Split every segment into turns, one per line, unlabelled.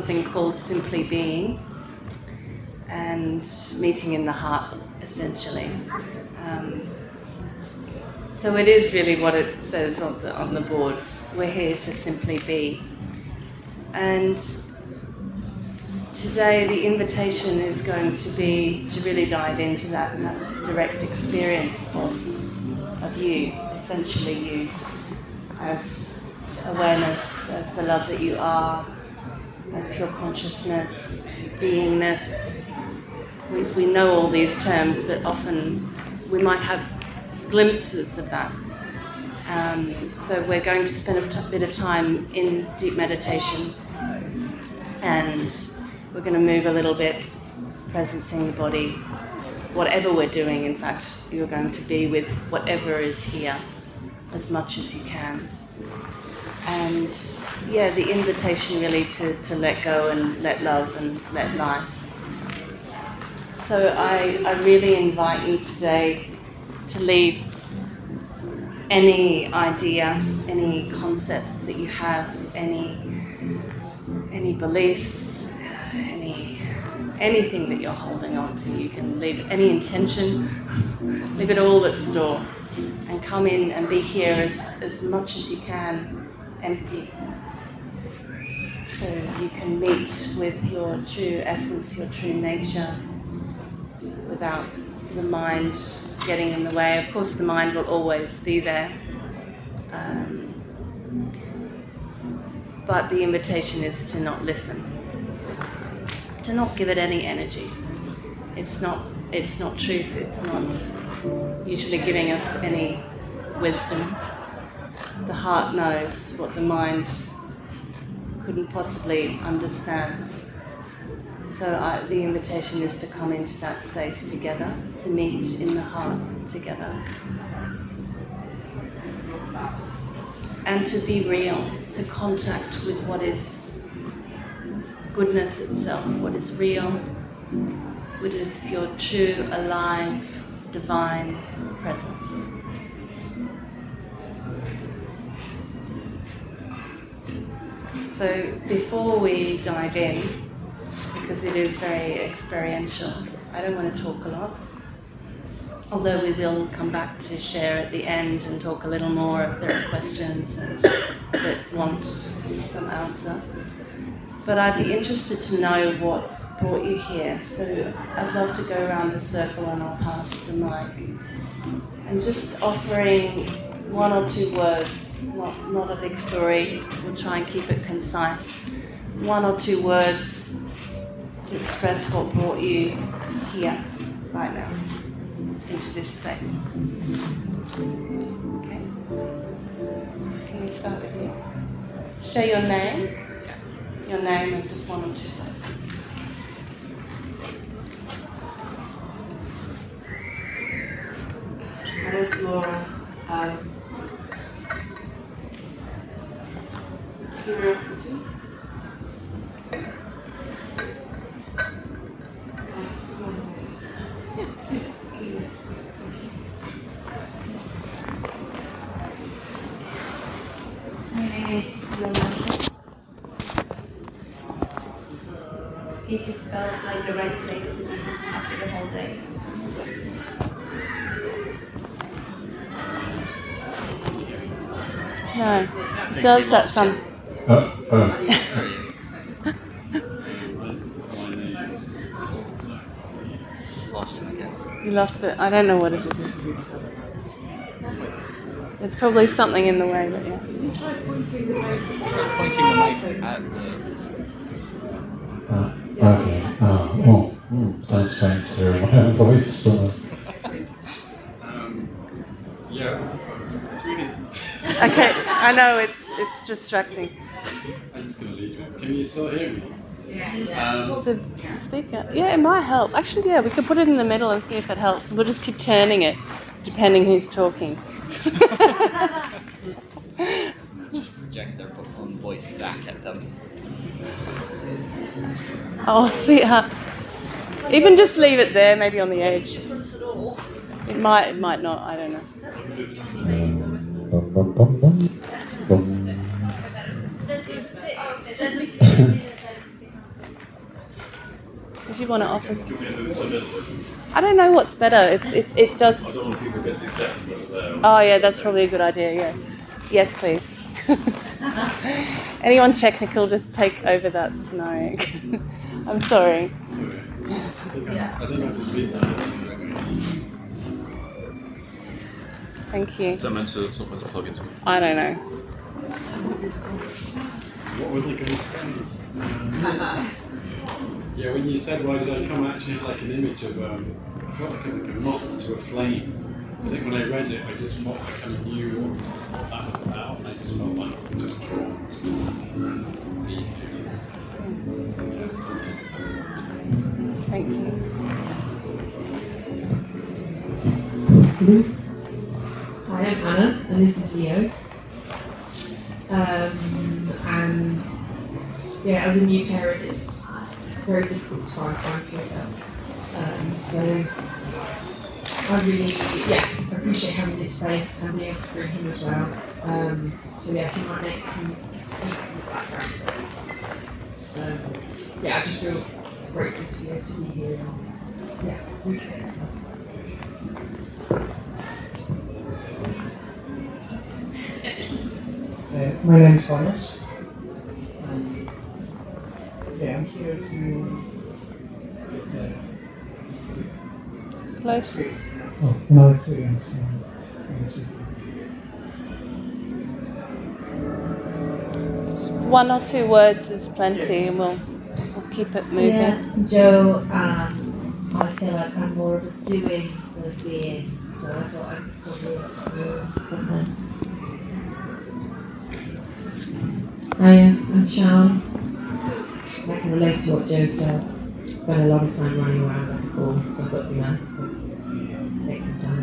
something called simply being and meeting in the heart, essentially. So it is really what it says on the board. We're here to simply be. And today the invitation is going to be to really dive into that direct experience of you, essentially you, as awareness, as the love that you are, as pure consciousness, beingness. We know all these terms, but often we might have glimpses of that. So we're going to spend a bit of time in deep meditation, and we're going to move a little bit, presencing the body. Whatever we're doing, in fact, you're going to be with whatever is here as much as you can. And yeah, the invitation really to let go and let love and let life. So I really invite you today to leave any idea, any concepts that you have, any beliefs, anything that you're holding on to. You can leave any intention, leave it all at the door, and come in and be here as much as you can, empty. So you can meet with your true essence, your true nature, without the mind getting in the way. Of course, the mind will always be there. But the invitation is to not listen, to not give it any energy. It's not truth, it's not usually giving us any wisdom. The heart knows what the mind couldn't possibly understand. So the invitation is to come into that space together, to meet in the heart together. And to be real, to contact with what is goodness itself, what is real, what is your true, alive, divine presence. So before we dive in, because it is very experiential, I don't want to talk a lot, although we will come back to share at the end and talk a little more if there are questions that want some answer. But I'd be interested to know what brought you here, so I'd love to go around the circle and I'll pass the mic. And just offering one or two words, not a big story, we'll try and keep it concise. One or two words to express what brought you here right now, into this space. Okay? Can we start with you? Share your name. Your name and just one or two words.
My name's Laura. Curiosity.
My name is Yolanda. It just felt like the right place to be after the whole day.
No, does that some?
Lost him again.
You lost it. I don't know what it is. It's probably something in the way, but yeah.
Try pointing the mic at the...
Okay. Sounds strange to hear my own voice.
Yeah, it's really...
Okay, I know it's distracting.
I'm just going to leave it. Can you still hear me?
The speaker, yeah, it might help. Actually, yeah, we could put it in the middle and see if it helps. We'll just keep turning it, depending who's talking.
Just project their own voice back at them.
Oh, sweetheart. Even just leave it there, maybe on the edge. It might not, I don't know. Did you want to offer? I don't know what's better. It does.
I don't want people to get too desperate there.
Oh yeah, that's probably a good idea. Yeah. Yes, please. Anyone technical, just take over that scenario. I'm sorry.
I think that's just read that.
Thank you.
Is that meant to, it's not meant to plug into it?
I don't know.
What was I going to say? Yeah, when you said why did I come, I actually had like an image of, I felt like a moth to a flame. I think when I read it, I just felt like I knew what that was about, and I just felt like I'm just drawn to be here. Yeah, something.
Thank you.
Hi, I'm Anna, and this is Leo. And yeah, as a new parent, it's very difficult to find time for yourself. So I really, appreciate having this space and being able to bring him as well. So yeah, he might make some speaks in the background. I just feel grateful to be able to be here. And, appreciate it.
My name is Carlos. I'm here to
Close.
another experience in the system.
Just one or two words is plenty, and we'll keep it moving.
Yeah, Joe, I feel like I'm more of a doing than a being, so I thought I could probably do something.
Hi, I'm Sean. I can relate to what Joe said. Spent a lot of time running around like a fool, so I thought it'd be nice to take some time.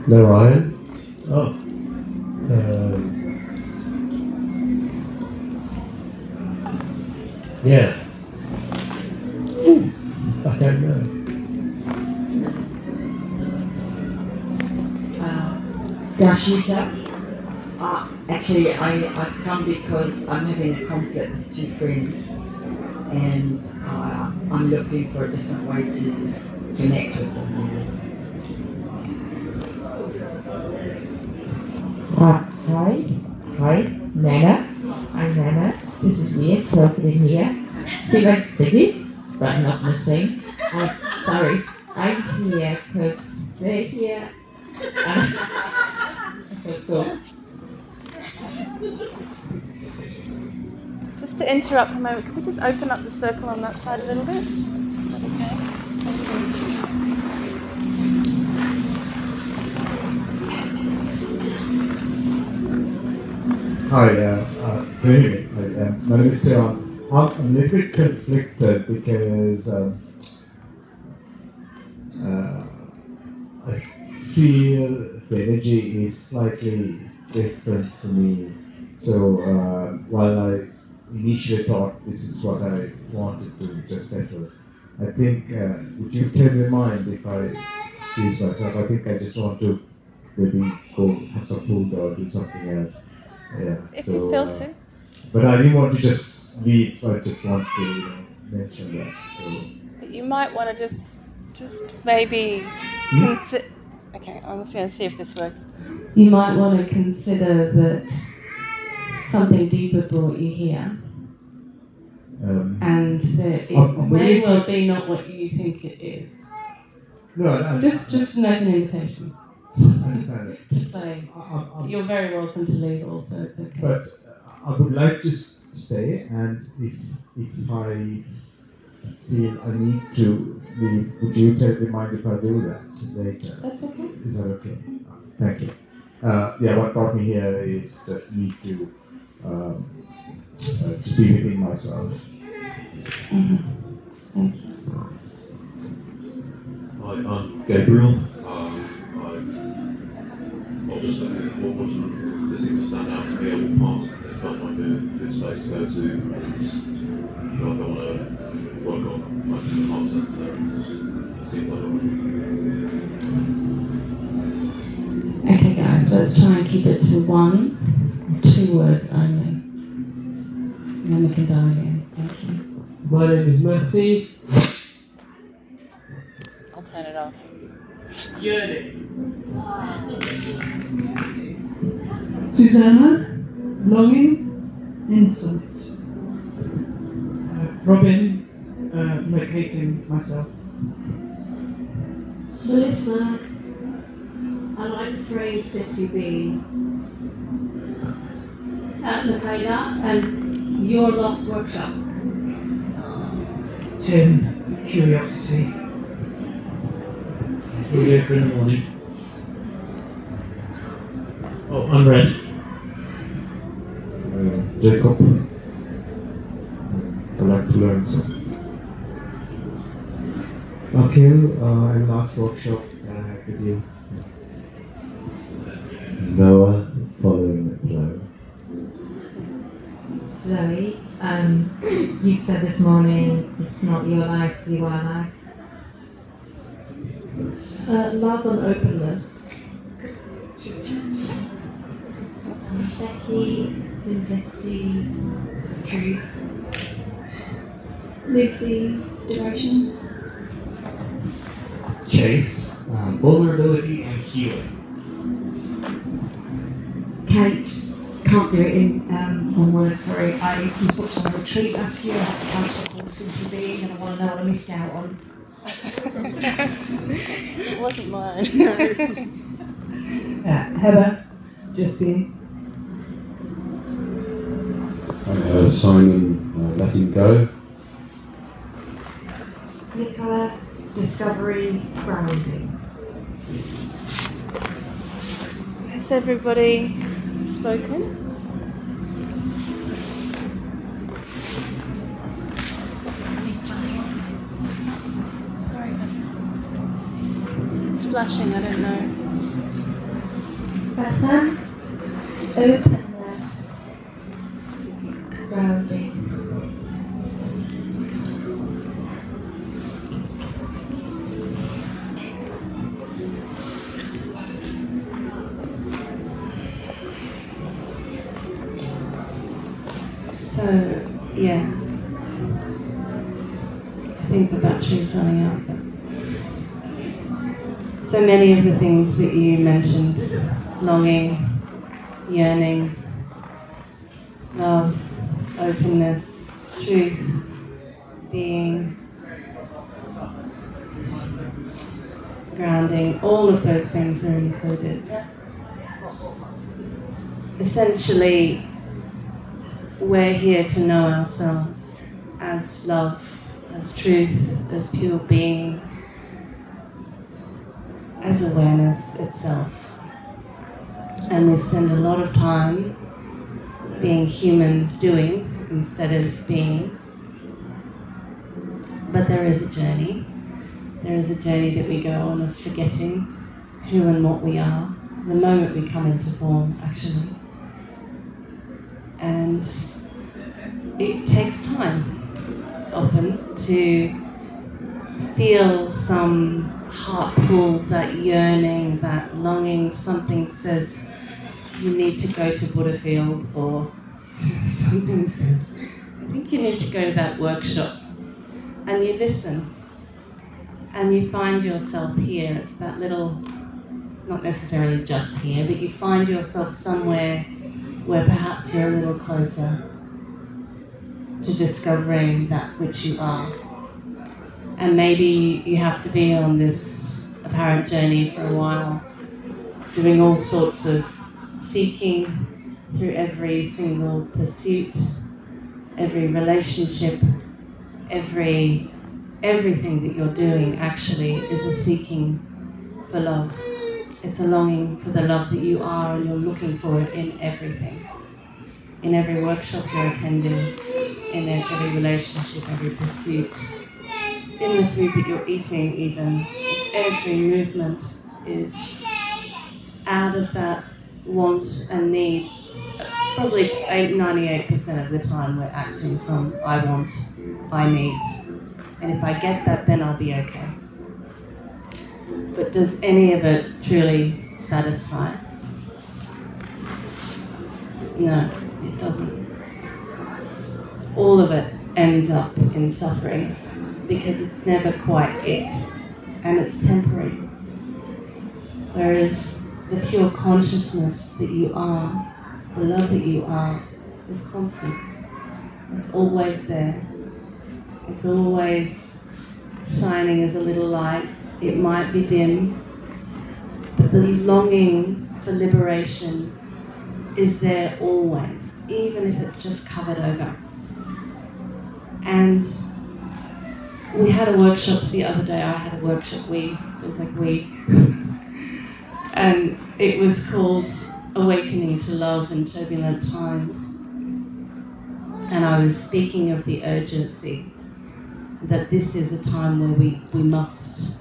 Hello, Ryan. Yeah. I don't know.
Dashita. Actually, I come because I'm having a conflict with two friends, and I'm looking for a different way to connect with them.
Hi, Nana. I'm Nana. This is weird talking in here. Feel like singing, but not missing. Sorry, I'm here because they're here. So cool.
Just to interrupt for a moment, can we just open up the circle on that side a little bit? Is that okay?
Hi, good evening. My name is Stefan. I'm a little bit conflicted because I feel the energy is slightly different for me. So while I initially thought this is what I wanted to just settle, I think, would you clear my mind if I excuse myself? I think I just want to maybe go have some food or do something else. Yeah.
If you feel so.
But I didn't want to just leave. I just want to mention that. So.
But you might want to just maybe consider. Okay, I'm just going to see if this works.
You might want to consider that something deeper brought you here, and that it may well be not what you think it is.
No,
just make an invitation.
I understand it.
To play. You're very welcome to leave also, it's okay.
But I would like to stay, and if I feel I need to leave, would you take the mind if I do that later?
That's okay.
Is that okay? Thank you. What brought me here is just me to be within myself.
Mm-hmm. Thank you.
Hi, I'm Gabriel. Obviously, what wasn't listening to stand out to me over the past, it felt like a good space to go to, and I feel like I want to work on my heart center. It seems like
Okay guys, let's try and keep it to 1 or 2 words only. And then we can dive in. Thank you.
My name is Matty.
I'll turn it off.
Yearning.
Susanna, longing, insight. Robin, locating myself.
Melissa, I like the phrase simply being. Nakaida, and your last workshop.
Tim, curiosity.
Julia in the morning. Oh, unread.
Jacob. I like to learn something. Akhil, and last workshop that I had with you. Noah, following the flow.
Zoe, you said this morning, it's not your life, you are life.
Love and openness.
Becky, simplicity,
Truth.
Lucy, devotion.
Chase, vulnerability and healing.
Kate, can't do it in one word, sorry. I was booked on a retreat last year. I had to cancel the course Simply Being, and I want to know what I missed out on.
It wasn't mine.
Heather, just being.
Simon, letting go.
Nicola, discovery, grounding.
Has everybody spoken? Sorry. It's flashing, I don't know.
Bethan, openness, grounding.
So, yeah. I think the battery's running out. So many of the things that you mentioned, longing, yearning, love, openness, truth, being, grounding, all of those things are included. Essentially, we're here to know ourselves as love, as truth, as pure being, as awareness itself. And we spend a lot of time being humans doing instead of being. But there is a journey. There is a journey that we go on of forgetting who and what we are the moment we come into form, actually. And it takes time, often, to feel some heart pull, that yearning, that longing. Something says you need to go to Buddhafield, or something says, I think you need to go to that workshop. And you listen, and you find yourself here. It's that little, not necessarily just here, but you find yourself somewhere where perhaps you're a little closer to discovering that which you are. And maybe you have to be on this apparent journey for a while, doing all sorts of seeking through every single pursuit, every relationship, everything that you're doing actually is a seeking for love. It's a longing for the love that you are, and you're looking for it in everything. In every workshop you're attending, in every relationship, every pursuit, in the food that you're eating even. Every movement is out of that want and need. Probably 98% of the time we're acting from I want, I need. And if I get that, then I'll be okay. But does any of it truly satisfy? No, it doesn't. All of it ends up in suffering, because it's never quite it, and it's temporary. Whereas the pure consciousness that you are, the love that you are, is constant. It's always there. It's always shining as a little light. It might be dim, but the longing for liberation is there always, even if it's just covered over. And we had a workshop the other day. I had a workshop, it was like we, and it was called Awakening to Love in Turbulent Times. And I was speaking of the urgency, that this is a time where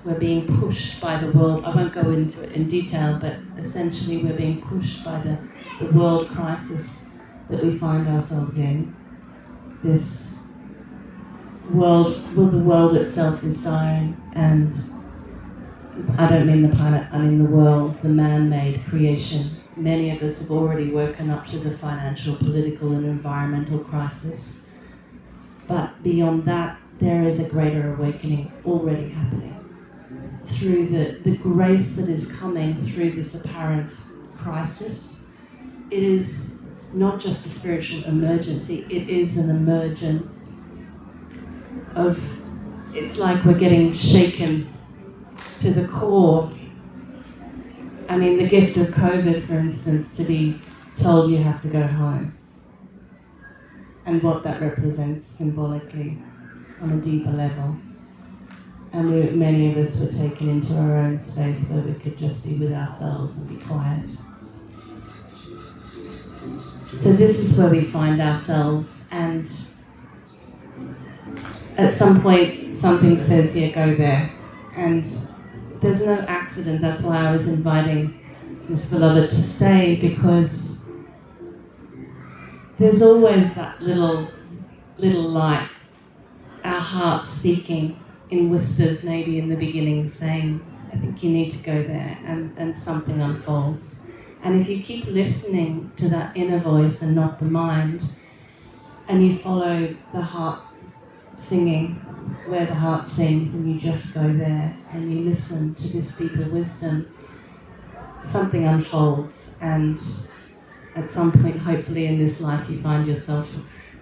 we're being pushed by the world. I won't go into it in detail, but essentially we're being pushed by the world crisis that we find ourselves in. This world, well, the world itself is dying, and I don't mean the planet, I mean the world, the man-made creation. Many of us have already woken up to the financial, political and environmental crisis. But beyond that, there is a greater awakening already happening. Through the grace that is coming through this apparent crisis, it is not just a spiritual emergency, it is an emergence of, it's like we're getting shaken to the core. I mean, the gift of COVID, for instance, to be told you have to go home, and what that represents symbolically on a deeper level. And many of us were taken into our own space where we could just be with ourselves and be quiet. So this is where we find ourselves, and at some point something says, yeah, go there. And there's no accident. That's why I was inviting this beloved to stay, because there's always that little light, our heart speaking in whispers, maybe in the beginning, saying, I think you need to go there, and something unfolds. And if you keep listening to that inner voice and not the mind, and you follow the heart singing where the heart sings, and you just go there and you listen to this deeper wisdom, something unfolds. And at some point, hopefully in this life, you find yourself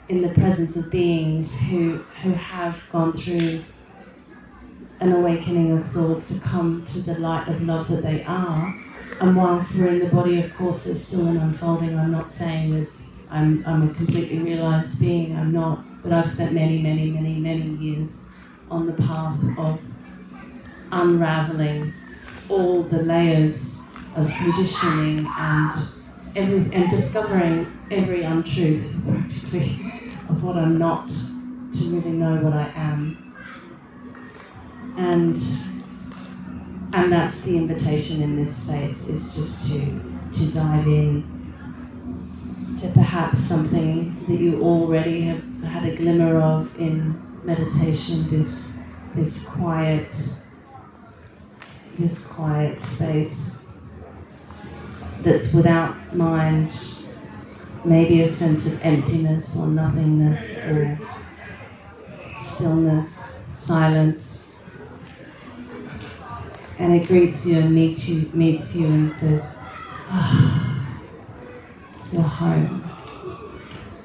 in the presence of beings who have gone through an awakening of souls to come to the light of love that they are. And whilst we're in the body, of course, there's still an unfolding. I'm not saying this, I'm a completely realised being, I'm not. But I've spent many years on the path of unravelling all the layers of conditioning and discovering every untruth, practically, of what I'm not, to really know what I am. And that's the invitation in this space, is just to dive in to perhaps something that you already have had a glimmer of in meditation, this quiet space that's without mind, maybe a sense of emptiness or nothingness or stillness, silence, and it greets you and meets you and says, you're home.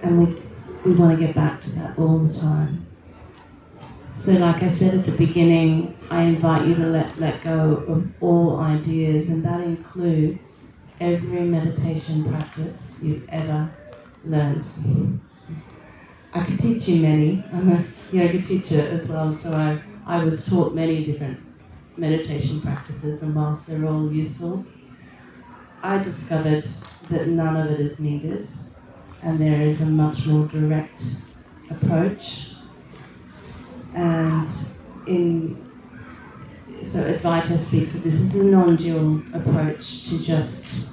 And we want to get back to that all the time. So like I said at the beginning, I invite you to let go of all ideas, and that includes every meditation practice you've ever learned. I could teach you many. I'm a yoga teacher as well, so I was taught many different meditation practices, and whilst they're all useful, I discovered that none of it is needed, and there is a much more direct approach. And so Advaita speaks that this is a non-dual approach to just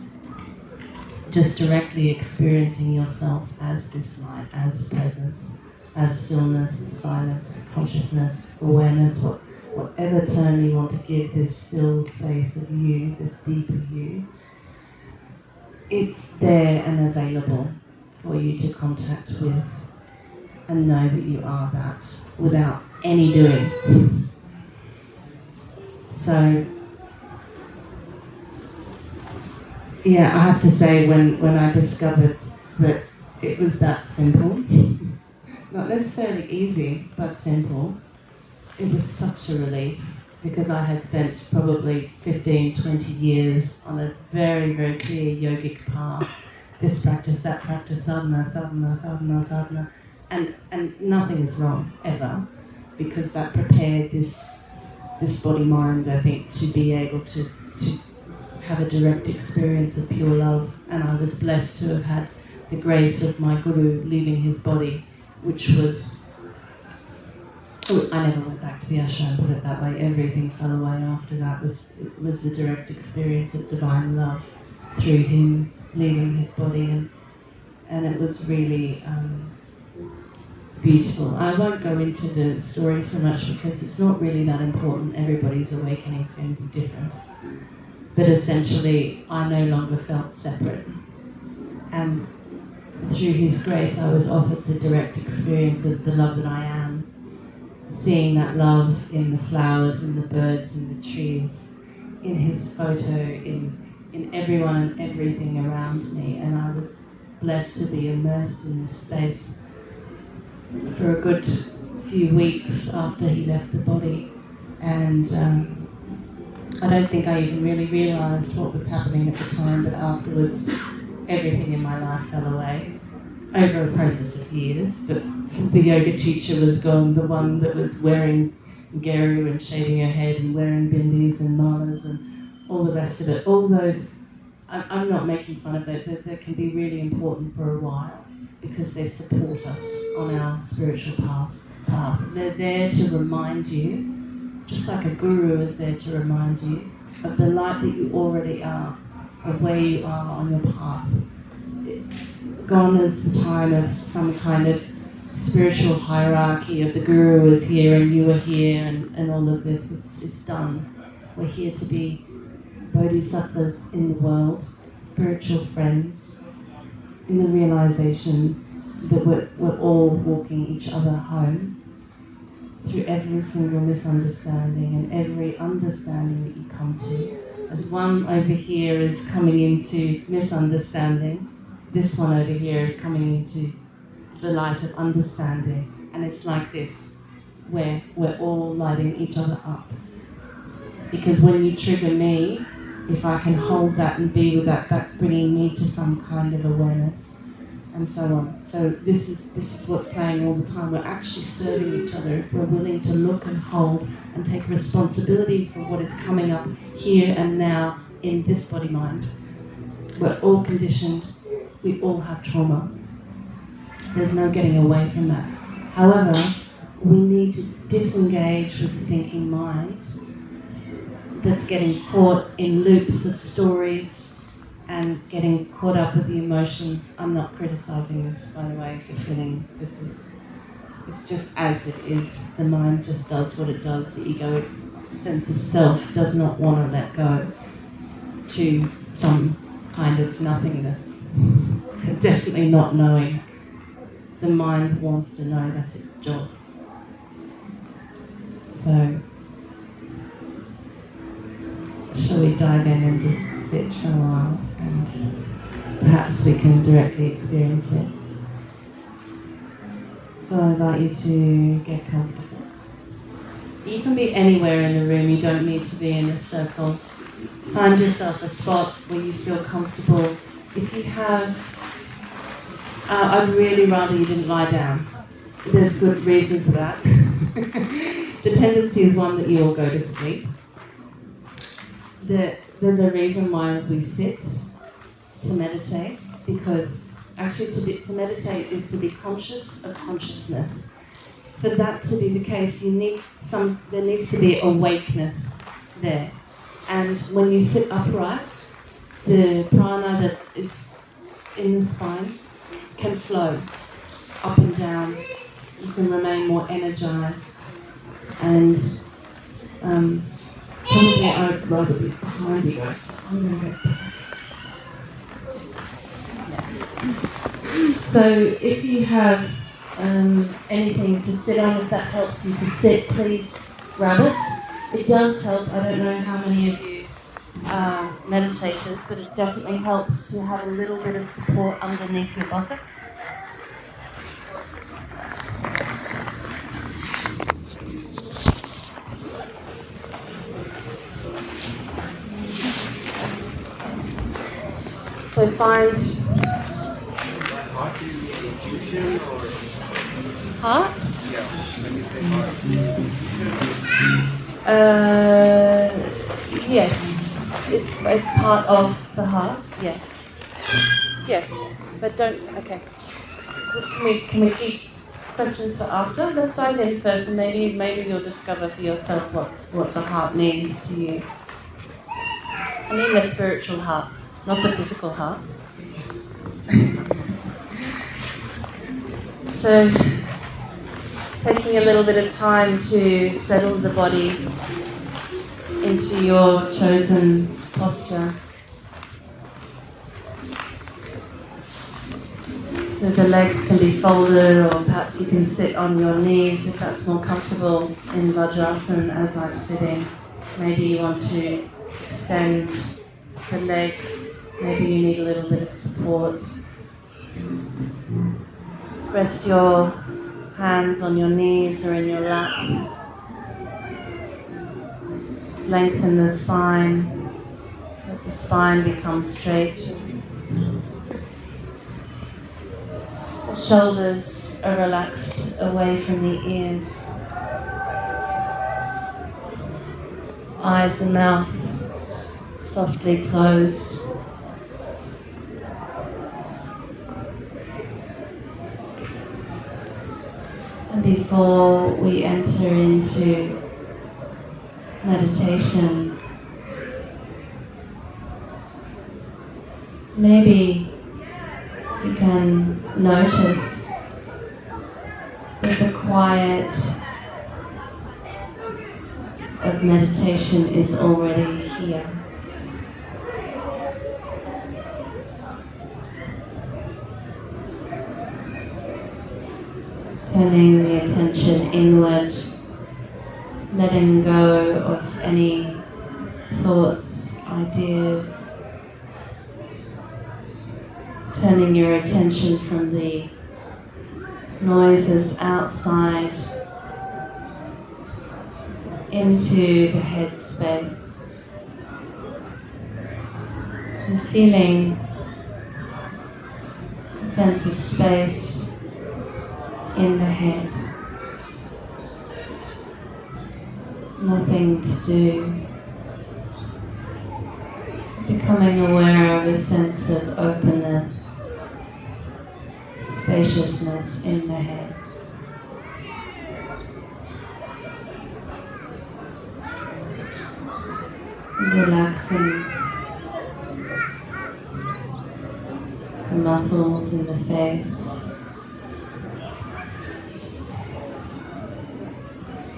directly experiencing yourself as this light, as presence, as stillness, as silence, consciousness, awareness, whatever term you want to give this still space of you, this deeper you. It's there and available for you to contact with. and know that you are that without any doing. So, yeah, I have to say when I discovered that it was that simple, not necessarily easy, but simple, it was such a relief, because I had spent probably 15, 20 years on a very, very clear yogic path. This practice, that practice, sadhana, sadhana, sadhana, sadhana, and nothing is wrong, ever, because that prepared this body-mind, I think, to be able to have a direct experience of pure love. And I was blessed to have had the grace of my guru leaving his body, which was, I never went back to the ashram, put it that way. Everything fell away after that. It was the direct experience of divine love through him leaving his body, and it was really beautiful. I won't go into the story so much because it's not really that important. Everybody's awakening is going to be different. But essentially, I no longer felt separate. And through his grace, I was offered the direct experience of the love that I am. Seeing that love in the flowers, in the birds, in the trees, in his photo, in everyone and everything around me. And I was blessed to be immersed in this space for a good few weeks after he left the body. And I don't think I even really realised what was happening at the time, but afterwards everything in my life fell away over a process of years. But the yoga teacher was gone, the one that was wearing geru and shaving her head and wearing bindis and malas and all the rest of it. All those, I'm not making fun of it, that can be really important for a while because they support us on our spiritual path. They're there to remind you, just like a guru is there to remind you of the light that you already are, of where you are on your path. Gone is the time of some kind of spiritual hierarchy of the guru is here and you are here and all of this. It's done. We're here to be bodhisattvas in the world, spiritual friends, in the realization that we're all walking each other home through every single misunderstanding and every understanding that you come to. As one over here is coming into misunderstanding, this one over here is coming into the light of understanding. And it's like this, where we're all lighting each other up. Because when you trigger me, if I can hold that and be with that, that's bringing me to some kind of awareness, and so on. So this is what's playing all the time. We're actually serving each other if we're willing to look and hold and take responsibility for what is coming up here and now in this body-mind. We're all conditioned. We all have trauma. There's no getting away from that. However, we need to disengage with the thinking mind that's getting caught in loops of stories and getting caught up with the emotions. I'm not criticizing this, by the way, if you're feeling this is, it's just as it is. The mind just does what it does. The egoic sense of self does not want to let go to some kind of nothingness. Definitely not knowing. The mind wants to know, that's its job. So, shall we dive in and just sit for a while and perhaps we can directly experience this. So I invite you to get comfortable. You can be anywhere in the room, you don't need to be in a circle. Find yourself a spot where you feel comfortable. If you have, I'd really rather you didn't lie down. There's good reason for that. The tendency is one that you all go to sleep. There's a reason why we sit to meditate, because actually to meditate is to be conscious of consciousness. For that to be the case, there needs to be awakeness there. And when you sit upright, the prana that is in the spine can flow up and down. You can remain more energized, and probably I'd rather be behind you guys. So if you have anything to sit on. If that helps you to sit, please grab it. It does help. I don't know how many of you are meditators, but it definitely helps to have a little bit of support underneath your buttocks. So find heart?
Yeah, when you say heart.
Yes, it's part of the heart. Yeah. Yes, but don't. Okay. Can we keep questions for after? Let's dive in first, and maybe you'll discover for yourself what the heart means to you. I mean the spiritual heart, not the physical heart. So, taking a little bit of time to settle the body into your chosen posture. So the legs can be folded, or perhaps you can sit on your knees if that's more comfortable in Vajrasana as I'm sitting. Maybe you want to extend the legs, maybe you need a little bit of support. Rest your hands on your knees or in your lap. Lengthen the spine, let the spine become straight. The shoulders are relaxed away from the ears. Eyes and mouth softly closed. And before we enter into meditation, maybe you can notice that the quiet of meditation is already here. Turning the attention inward, letting go of any thoughts, ideas, turning your attention from the noises outside into the head space and feeling a sense of space in the head. Nothing to do. Becoming aware of a sense of openness, spaciousness in the head. Relaxing the muscles in the face,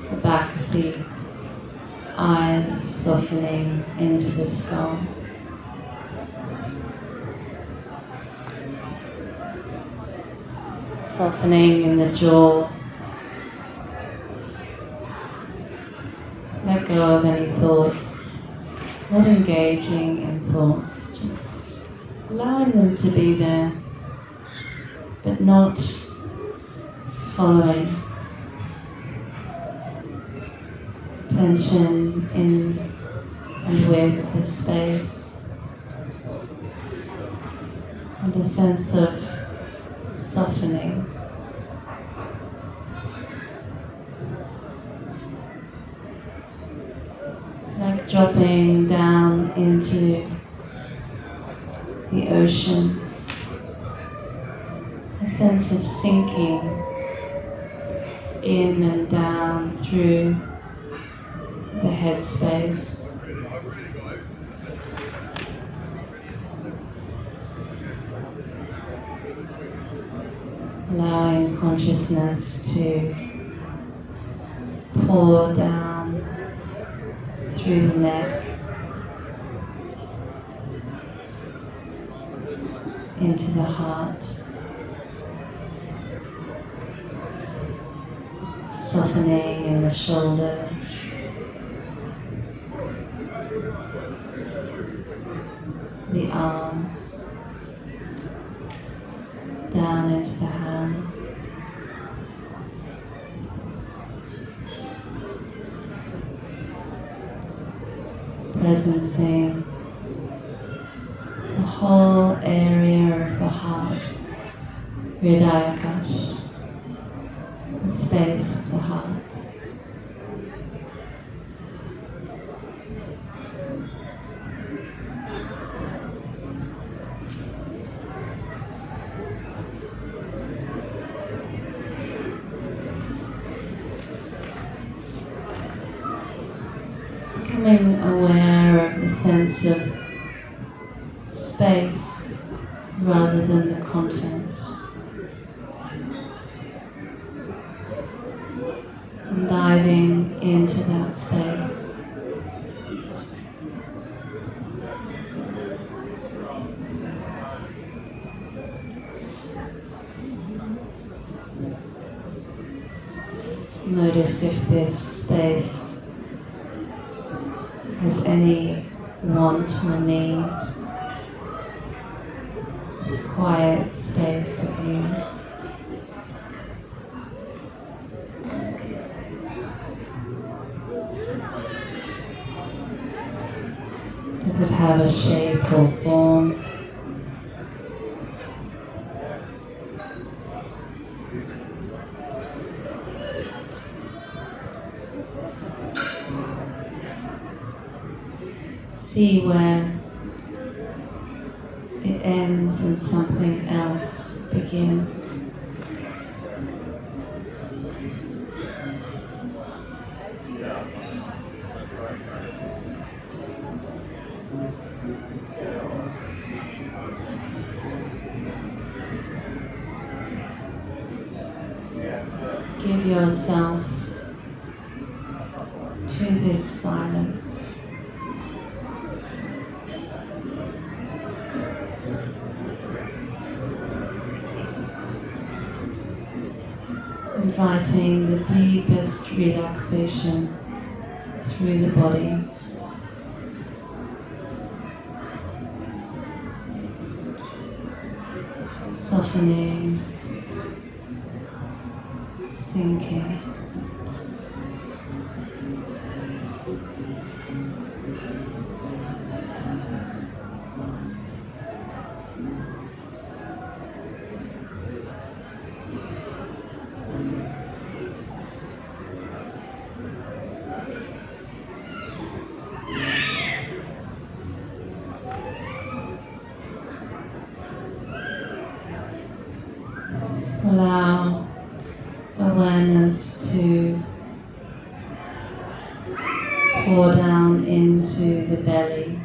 the back of the eyes softening into the skull. Softening in the jaw. Let go of any thoughts, not engaging in thoughts, just allowing them to be there, but not following. Tension in and with the space, and a sense of softening. Like dropping down into the ocean, a sense of sinking in and down through the head space. Allowing consciousness to pour down through the neck into the heart. Softening in the shoulders, the arms, down into the hands, presencing the whole area of the heart, Hridayakash, the space of the heart. Becoming aware of the sense of space rather than the content. And diving into that space. Notice if this space has any want or need. This quiet space of you. Does it have a shape or form? See where it ends and something else begins. Give yourself to this silence. Inviting the deepest relaxation through the body. Softening, sinking. Allow awareness to pour down into the belly.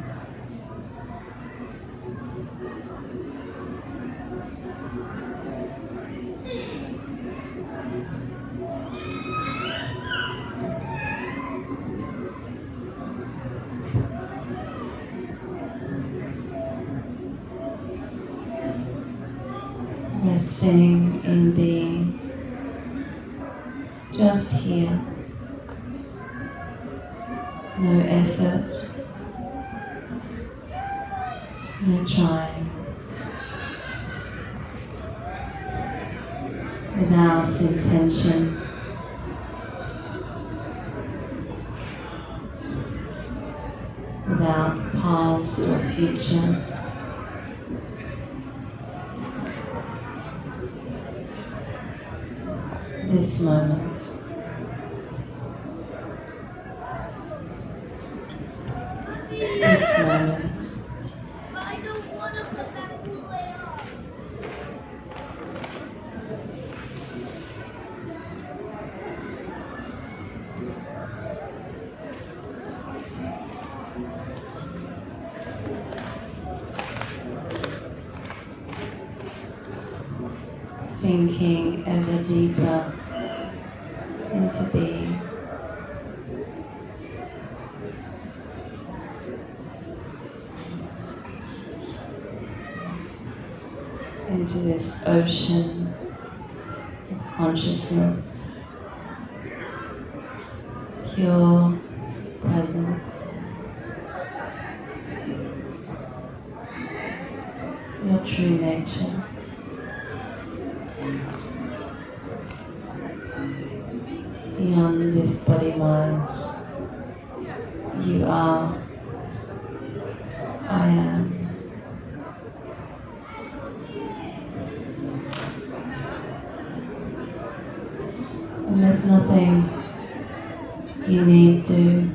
Resting in being just here, no effort, no trying, without intention, without past or future. This moment. This moment. Sinking ever deeper into being. Into this ocean of consciousness pure presence, your true nature. Beyond this body-mind, you are, I am. And there's nothing you need to.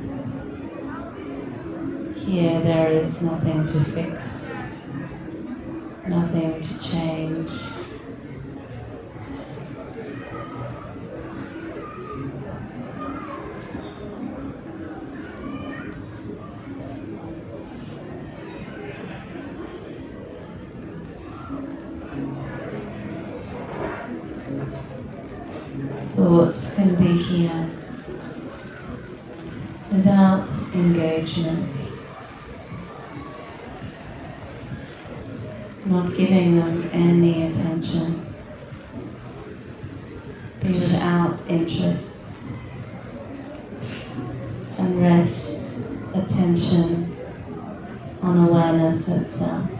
Here there is nothing to fix, nothing to change. Thoughts can be here without engagement, not giving them any attention, be without interest, and rest attention on awareness itself.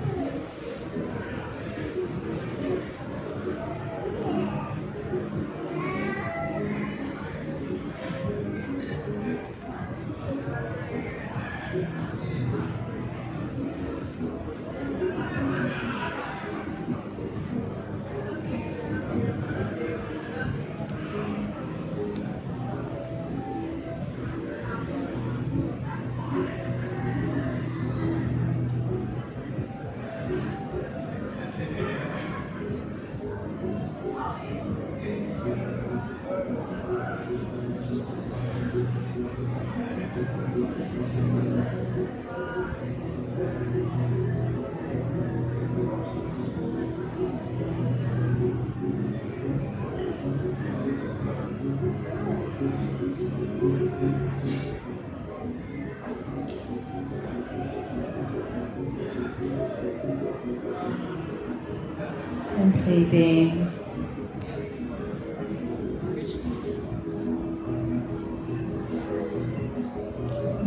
Simply being.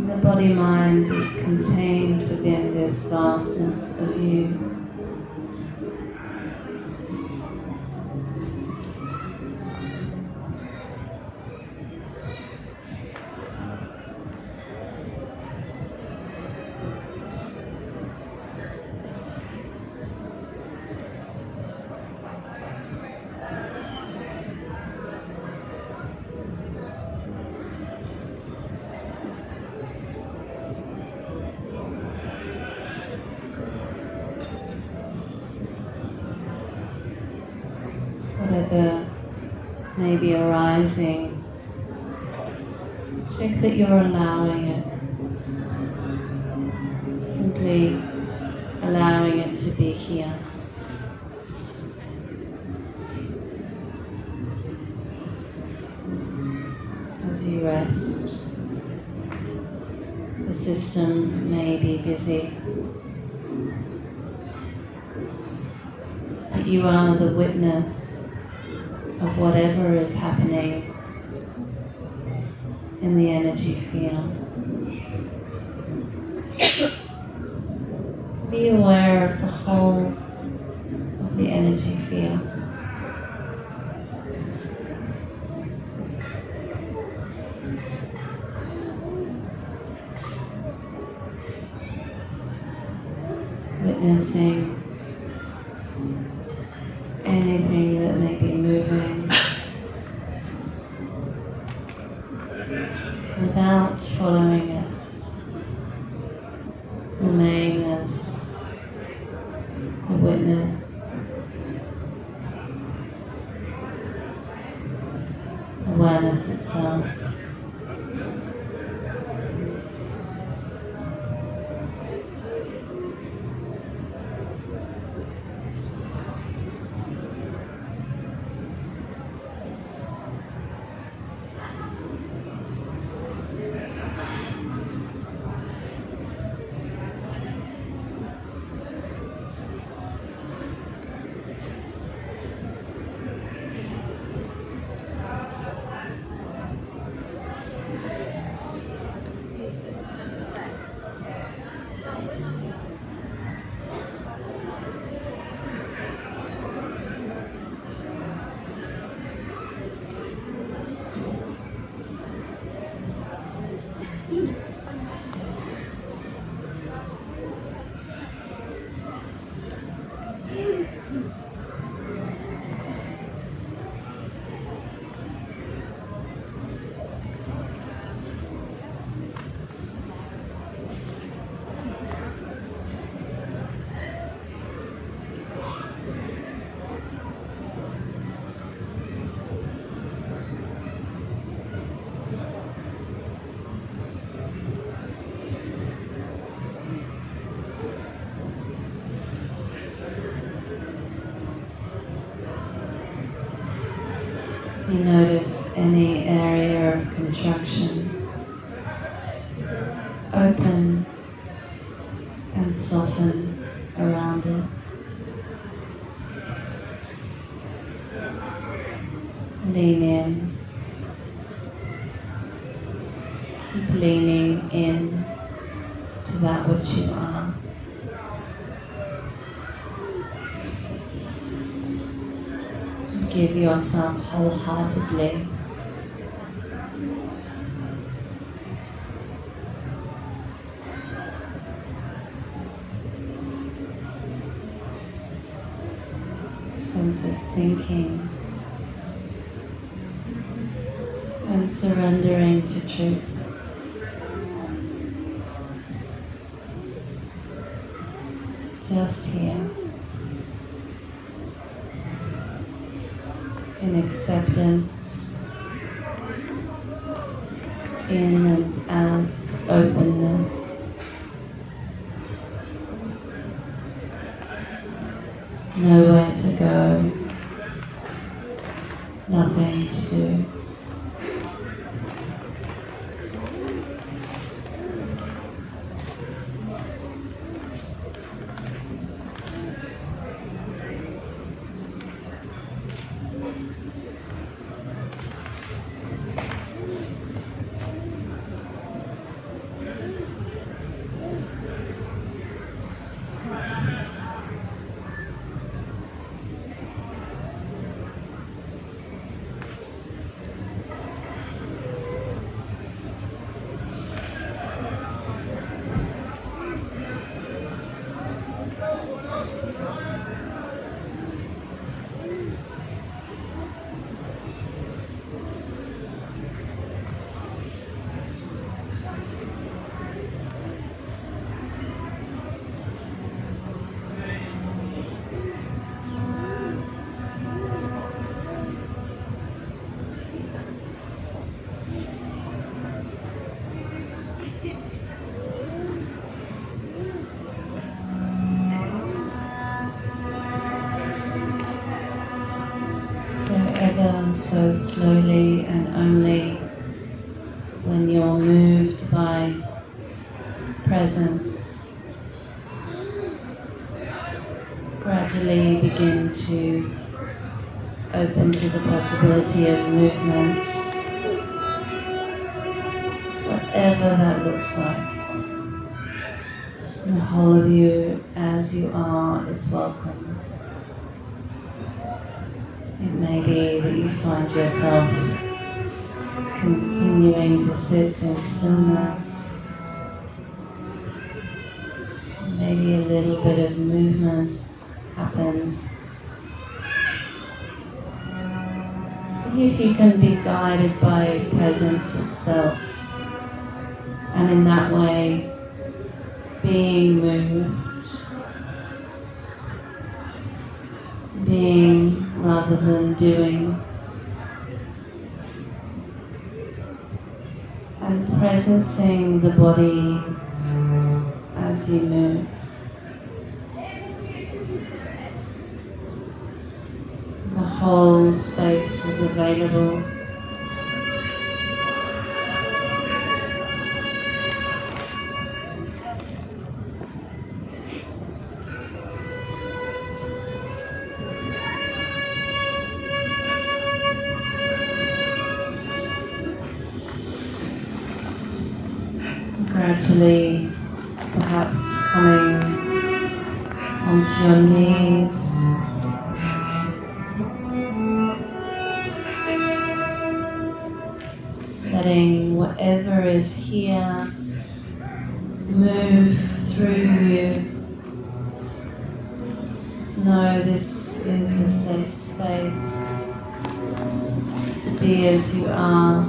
The body-mind is contained within this vastness of you. Whatever may be arising, check that you're allowing it. Simply allowing it to be here. As you rest, the system may be busy, but you are the witness of whatever is happening in the energy field. Be aware of the whole of the energy field. Witnessing anything that may be moving without following it. Remain as a witness, awareness itself. any area of contraction, open and soften around it. Lean in. Keep leaning in to that which you are. Give yourself wholeheartedly. Sense of sinking and surrendering to truth. Just here, in acceptance, in and as openness, nowhere to go, nothing to do. Ever so slowly, and only when you're moved by presence, gradually begin to open to the possibility of movement, whatever that looks like. And the whole of you as you are is welcome. It may be that you find yourself continuing to sit in stillness. Maybe a little bit of movement happens. See if you can be guided by presence itself, and in that way being moved, being rather than doing, and presencing the body as you move. The whole space is available. Gradually, perhaps coming onto your knees, letting whatever is here move through you. Know this is a safe space to be as you are.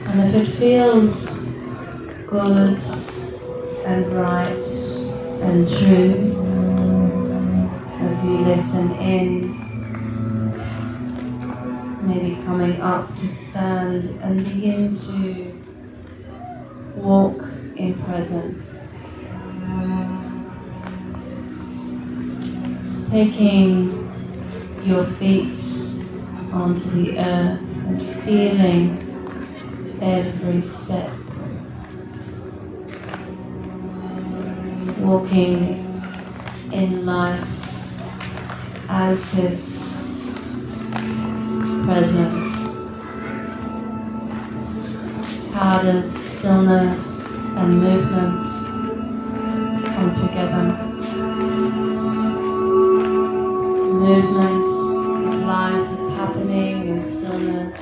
And if it feels good and right and true as you listen in, maybe coming up to stand and begin to walk in presence, taking your feet onto the earth and feeling every step. Walking in life as this presence. How does stillness and movement come together? Movement of life is happening in stillness.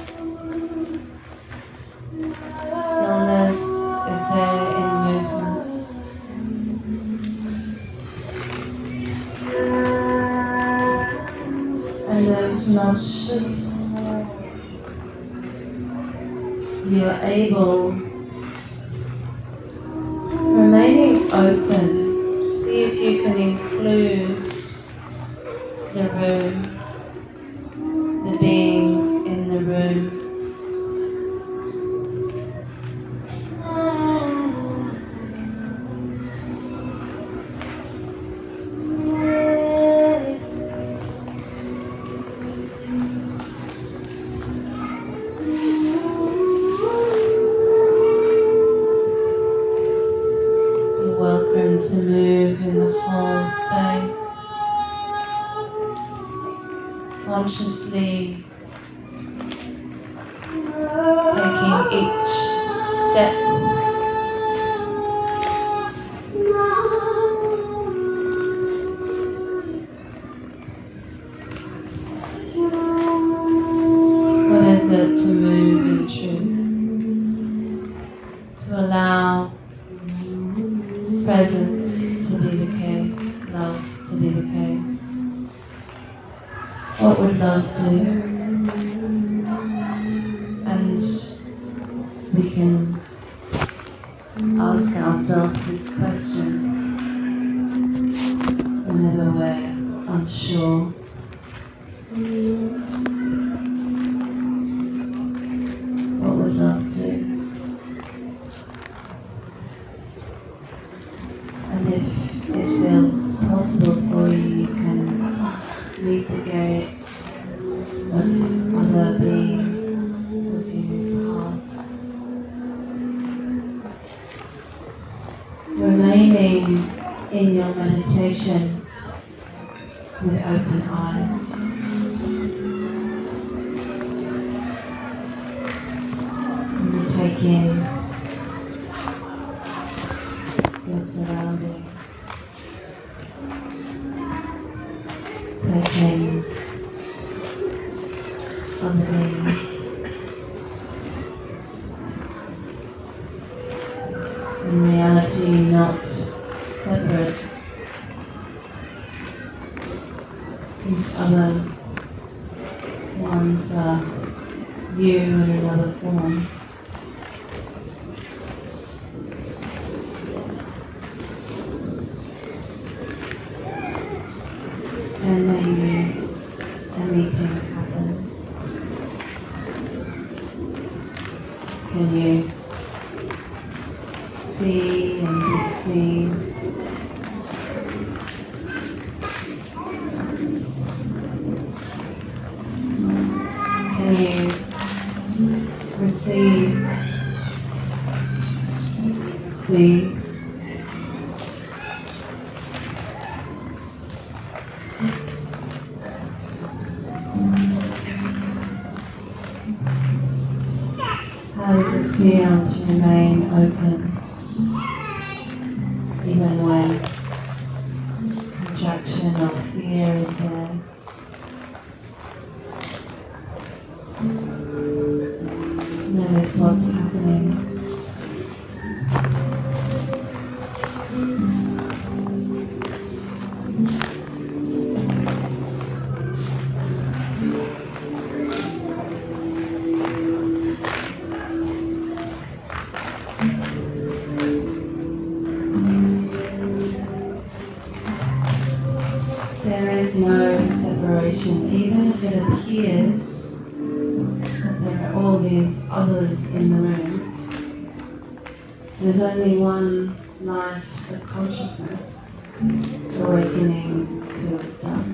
Stillness is there in movement. And as much as you're able, remaining open, see if you can include the room, the beings in the room. You're welcome to move in the whole space. Consciously taking each step. What is it to move in truth? To allow presence to be the case, love to be the case. What would love do? And we can ask ourselves this question whenever we're unsure. What would love do? And if it feels possible for you, you can meet the gate of other beings as you pass. Remaining in your meditation with open eyes. And you take in your surroundings. Take in other beings. In reality, not separate. These other ones are you in another form. And maybe a meeting happens. Can you see and be seen? Can you receive, see? How does it feel to remain open, even when contraction or fear is there? Notice what's happening. There is no separation, even if it appears that there are all these others in the room. There's only one light of consciousness awakening to itself.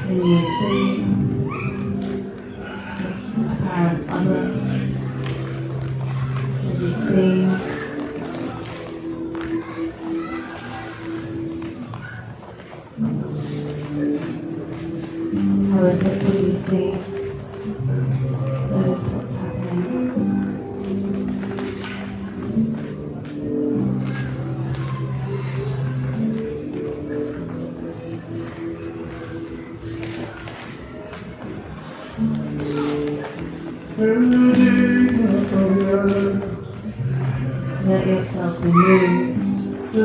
Can you see this apparent other that you've seen? How is it to be seen? That is what's happening. Let yourself be moved.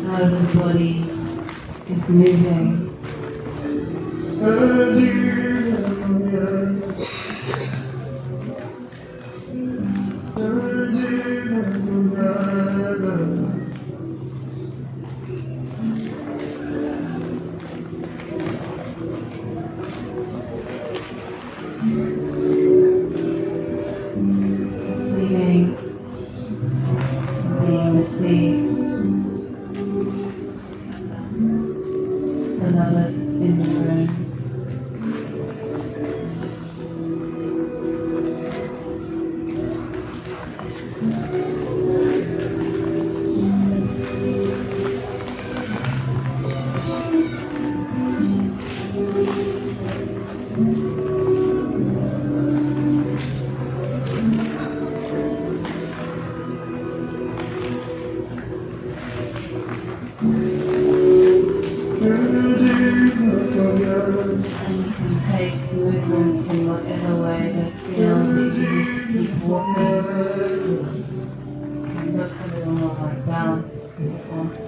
How the body is moving. Receiving, being received. Beloveds in the room. And you can take movements in whatever way that feel that you need to keep walking. You can look a little more like bounce if you want to.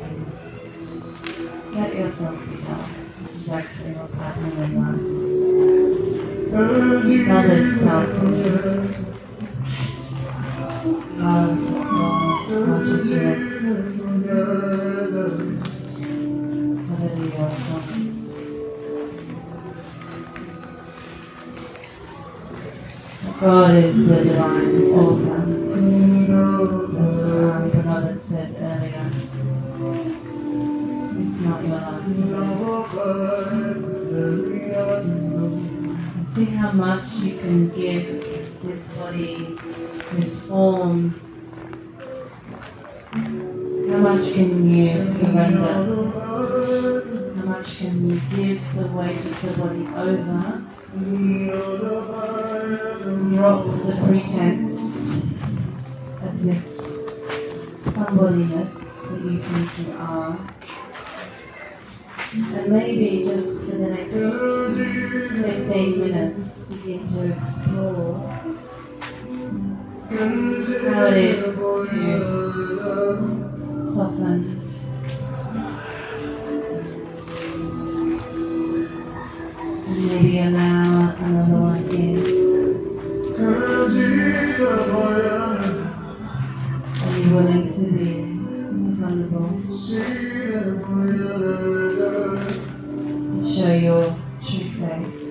Let yourself be bounce. This is actually what's happening in life. Love is bouncing. Love, consciousness, whatever you are from. God is the divine author, as beloved said earlier. It's not your life. See how much you can give this body, this form. How much can you surrender? How much can you give the weight of the body over? Drop the pretense of this somebodyness that you think you are. And maybe just for the next 15 minutes begin to explore how it is to soften and maybe allow another one in. Are you willing to be vulnerable? To show your true face?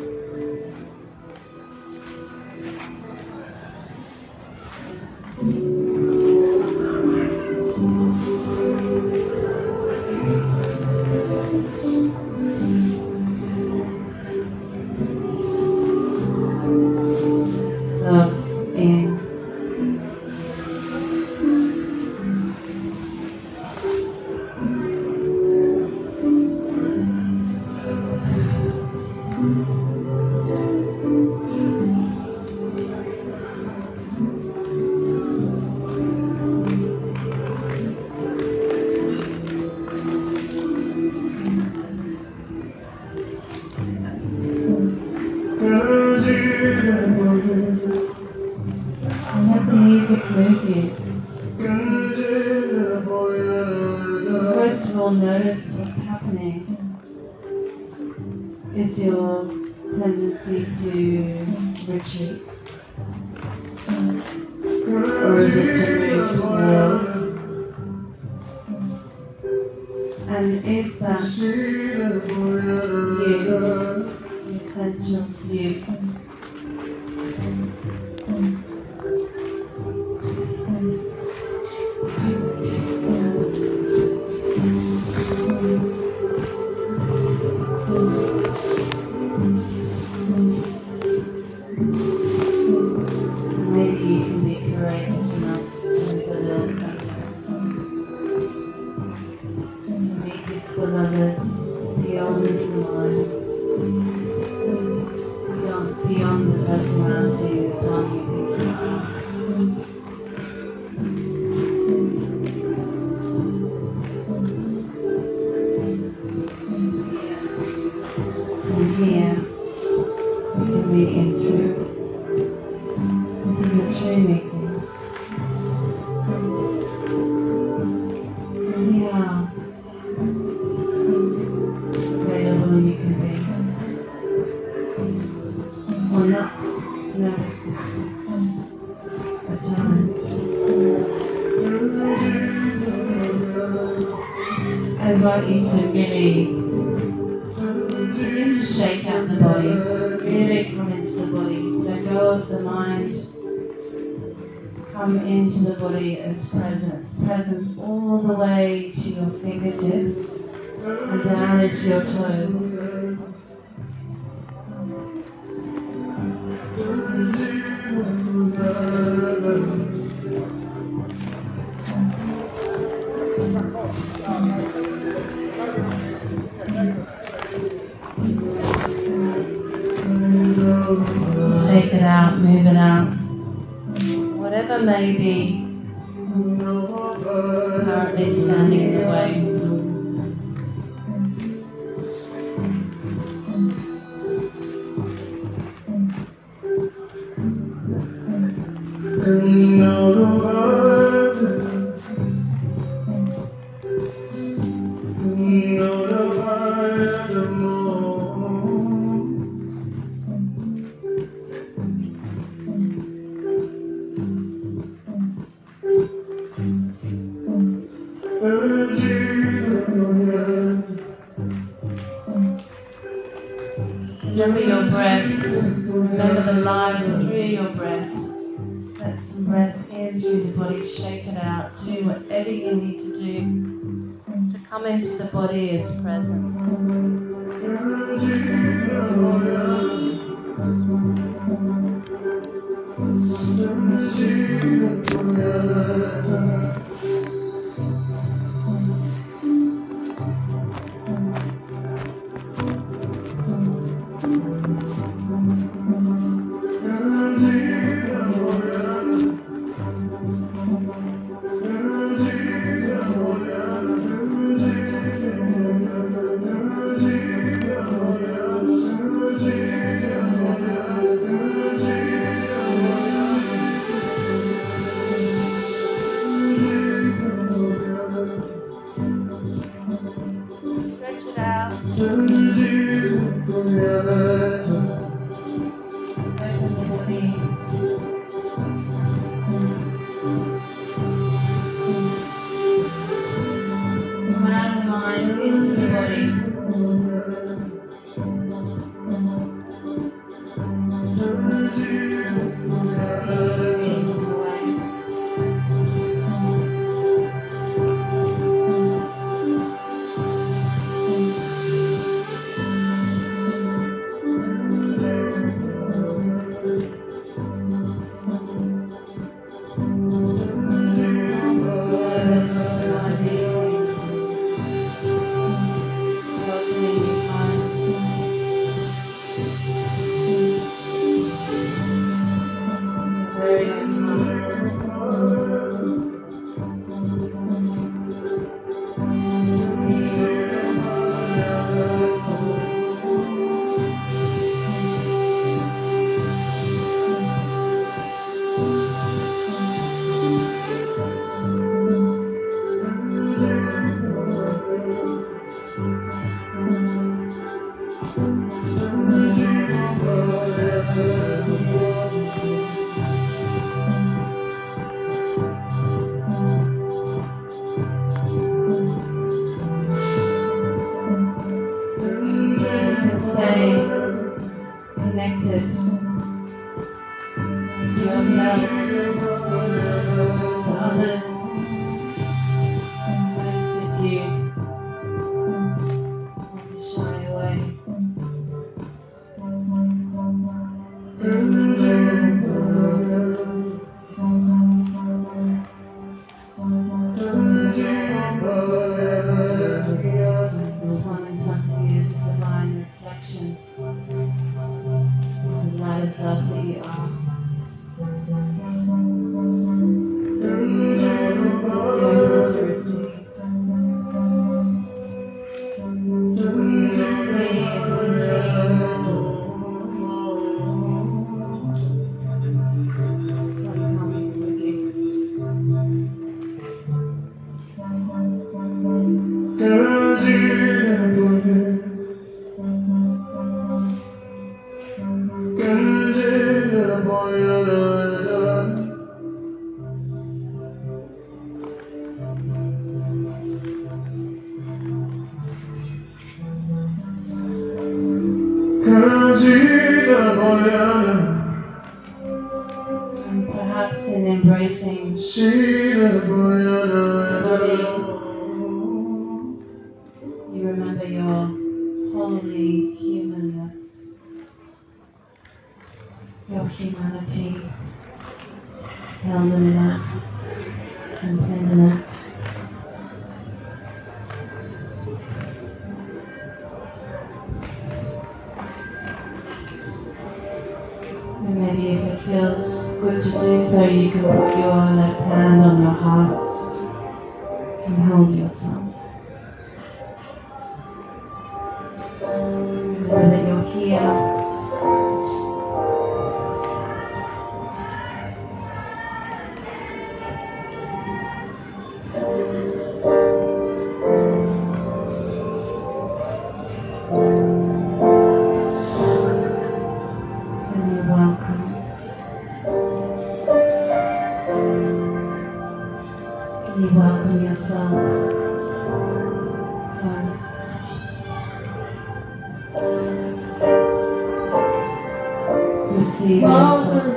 Love in. And let the music move you. First of all, notice what's happening. Is your tendency to retreat? Or is it to move towards? And is that you, the essential you? invite you to really begin to shake out the body, really come into the body, let go of the mind, come into the body as presence all the way to your fingertips and down into your toes. Shake it out, move it out. Whatever may be currently standing in the way. Remember your breath. Remember the life through your breath. Let some breath in through the body. Shake it out. Do whatever you need to do to come into the body as presence. And perhaps in embracing the body, you remember your holy humanness, your humanity, held in love and tenderness. And maybe if it feels good to do so, you can put your left hand on your heart and hold yourself. Remember that you're here. And you're welcome. You welcome yourself home. Receive yourself.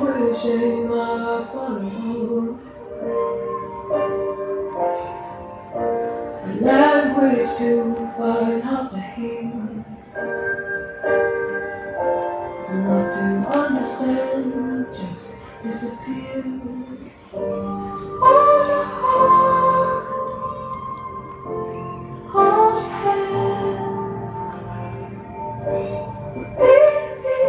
Wishing I found a language to find how to heal, not to understand, just disappear. Hold your heart, hold your hand, repeat me,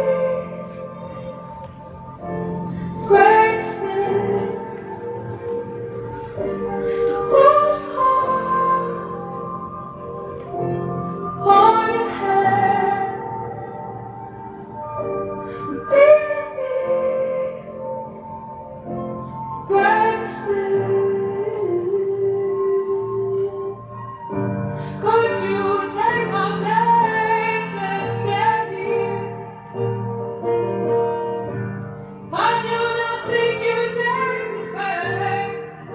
grace me. Hold your heart, hold your hand, repeat me, grace me. Could you take my place and stand here? I do not think you would take this back.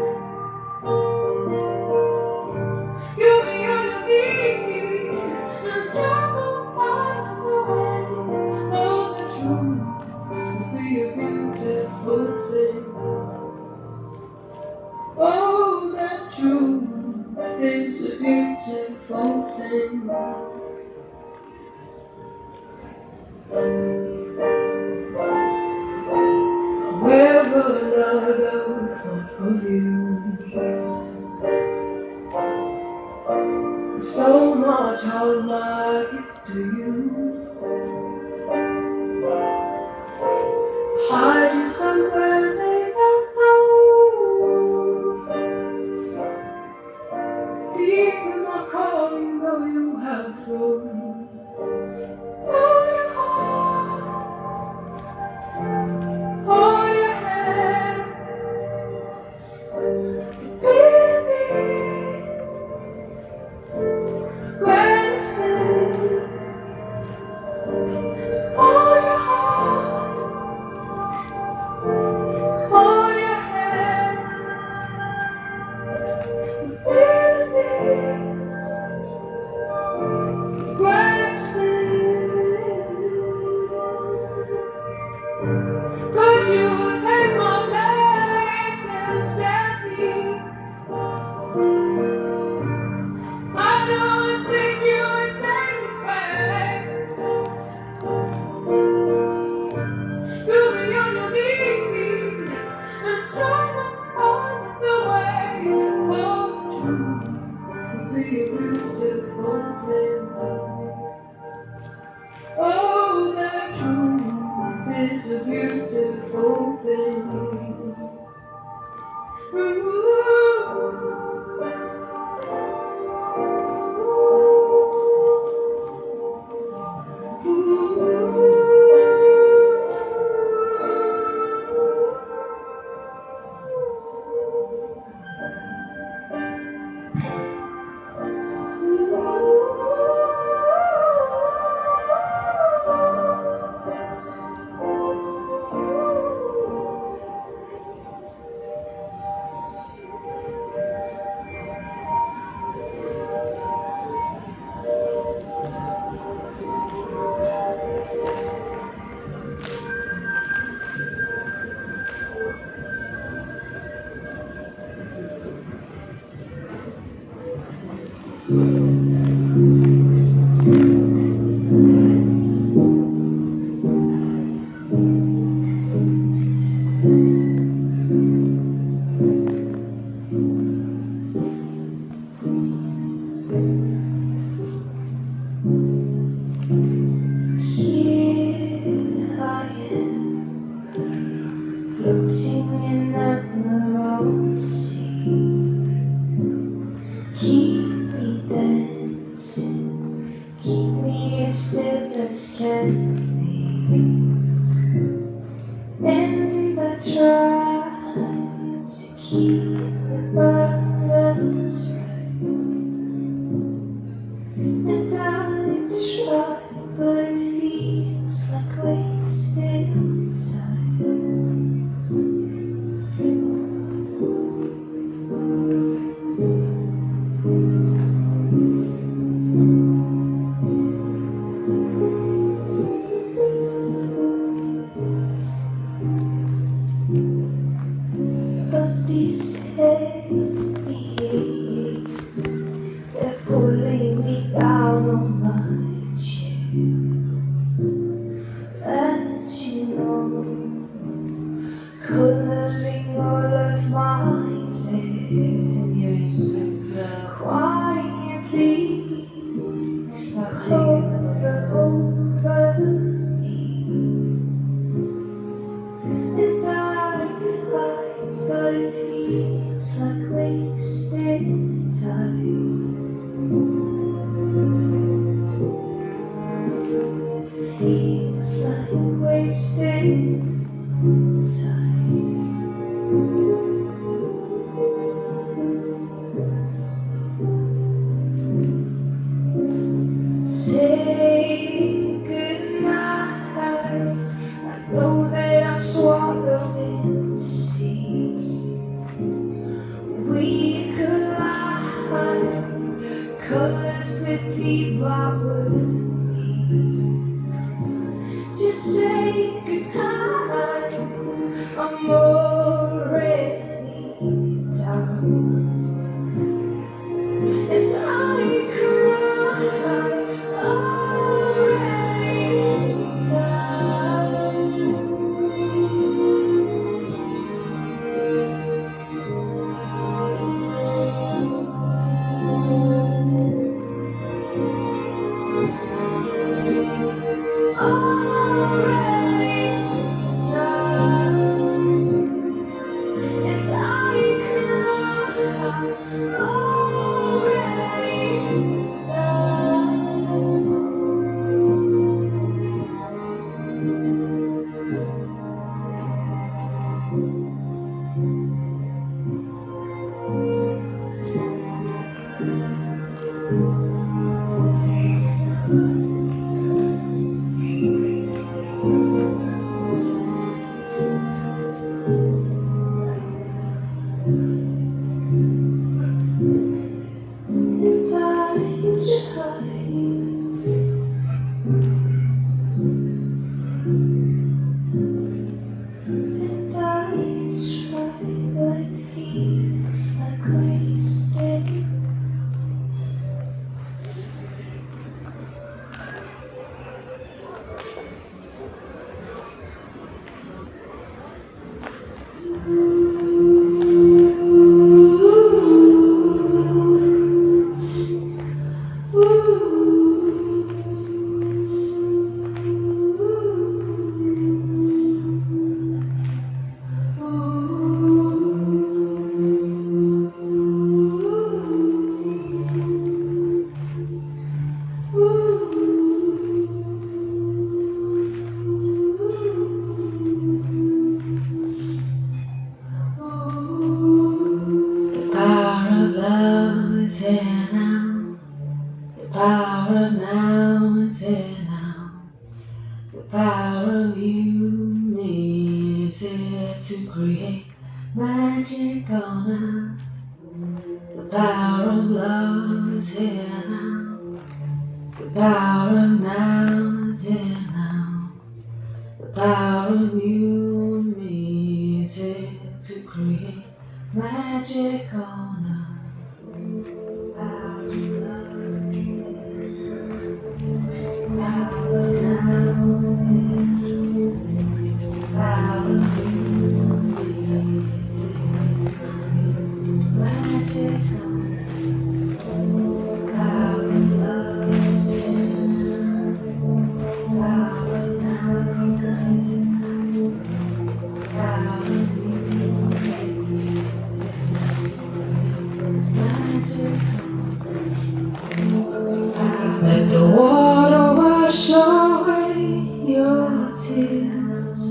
You'll be on your knees and struggle under the weight. Oh, the truth will be a beautiful thing. Oh, the truth is a beautiful thing. Wherever another thought of you, so much how I give to you. Hide you somewhere they don't know. Deep in my core, you know you have thrown. Hold your heart, hold your hand, baby, grace me. Hold your heart, hold your hand, baby, grace me. Could you take my place and stand here? I don't think you would take this back. You'll be on your knees and struggle under the weight. Oh, the truth will be a beautiful thing. Oh, the truth is a beautiful thing. can be. And I try to keep the balance right. And I try, but it feels like wasted time. But these heavy, they're pulling me down on my chest. That you know, coloring all of my face. Quietly over me. And I fight, but it feels like wasted time. Feels like wasted time. Say goodnight. I know that I'm swallowing sea. We collide, colors that devour me. Just say goodnight. I'm already down, and I cry already down.
magic on earth. The power of love is here now. The power of now is here now. The power of you and me is here to create magic on earth. The power of love is here now. The power of now is here now. The power of you and me is here to create magic on earth. The power of love is here now. The power of now is here now. your tears.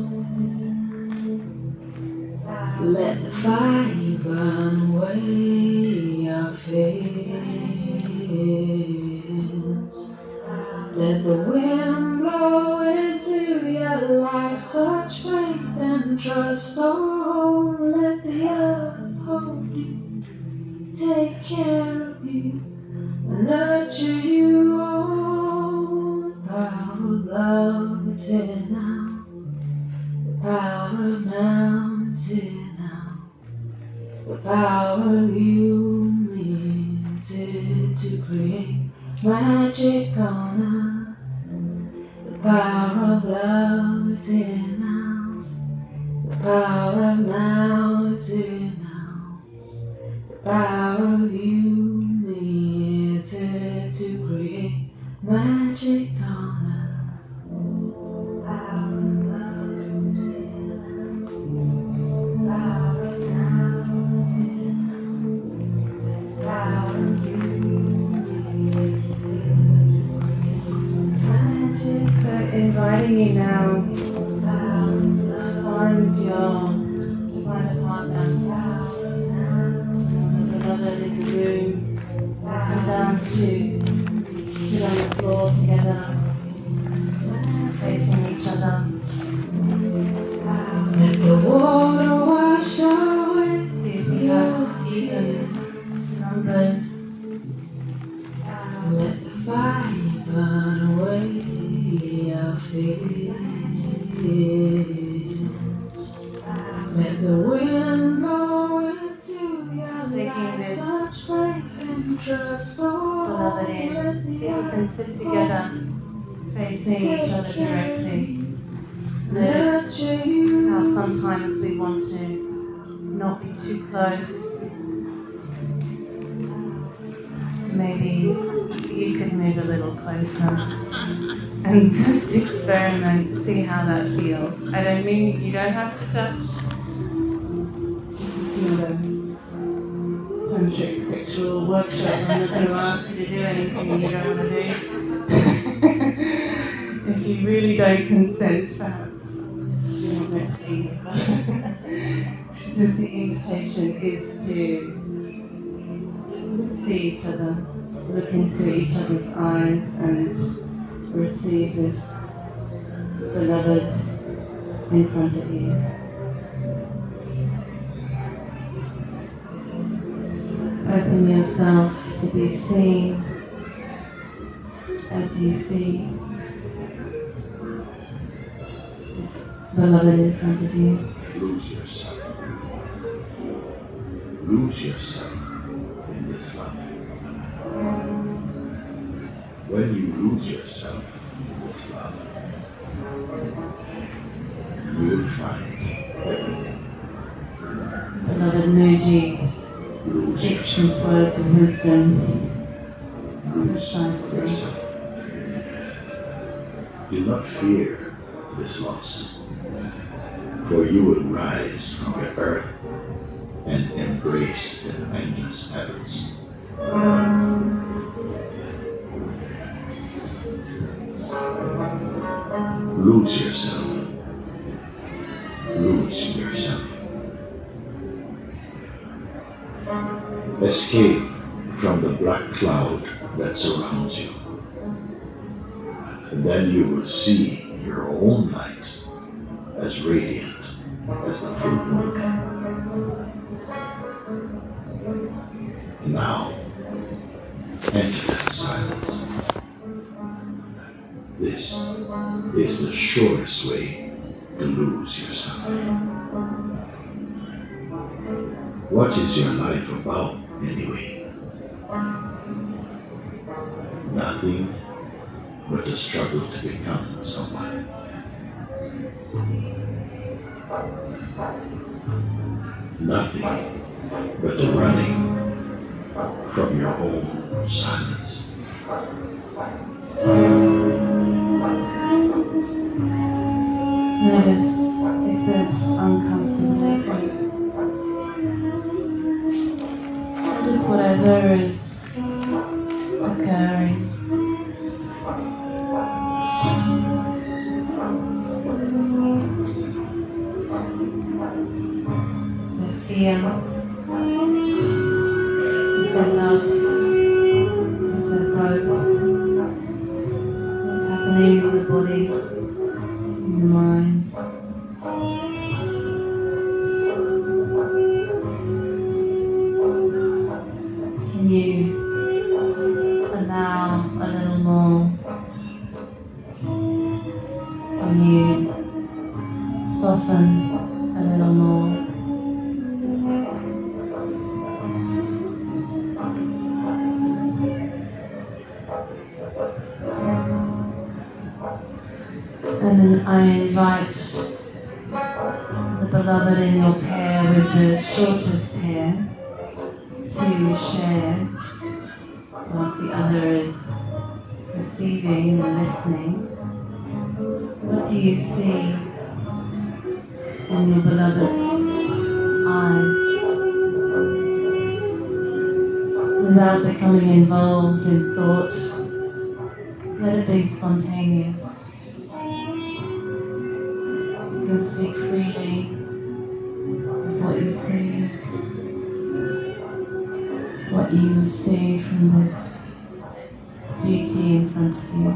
Let the fire burn away your fears. Let the wind blow into your life such faith and trust. Oh, let the earth hold you, take care of you, nurture you. Oh, the power of love is here now. The power of now is here now. The power of you is here to create magic on us. The power of love is here now. The power of now is here now. The power of you is here to create magic on us. Power of love is here now. Power of now is here now. Power of you is here to create magic.
So inviting you now to find a partner, a beloved in the room, come down to sit on the floor together, facing each other.
Let the water wash away.
See if we have even numbers.
Let the fire burn away your fears. Let the wind blow into your life such faith and trust. Oh,
Beloved in, see if we can sit together, facing each other directly. Notice how sometimes we want to not be too close. Maybe you could move a little closer and just experiment, see how that feels. I don't mean you don't have to touch. This is not a tantric sexual workshop. I'm not going to ask you to do anything you don't want to do. If you really don't consent, perhaps you're not meant to be here. Because the invitation is to see each other, look into each other's eyes and receive this beloved in front of you. Open yourself to be seen as you see this beloved in front of you.
Lose yourself. Lose yourself in this love. When you lose yourself in this love, you will find everything.
Beloved Nuji speaks these words of wisdom.
Lose yourself. Do not fear this loss, for you will rise from the earth and embrace the endless heavens. Lose yourself. Lose yourself. Escape from the black cloud that surrounds you. And then you will see your own light as radiant as the full moon. Now, enter that silence. This is the surest way to lose yourself. What is your life about, anyway? Nothing but the struggle to become someone. Nothing but the running from your own silence.
Notice if there's uncomfortability. Notice whatever is occurring. fear, you said love, you said both. What's happening in the body, in the mind. Can you allow a little more? Can you soften a little more? And then I invite the beloved in your pair with the shortest hair to share whilst the other is receiving and listening. What do you see in your beloved's eyes? Without becoming involved in thought, let it be spontaneous. You can speak freely of what you see, what you see from this beauty in front of you.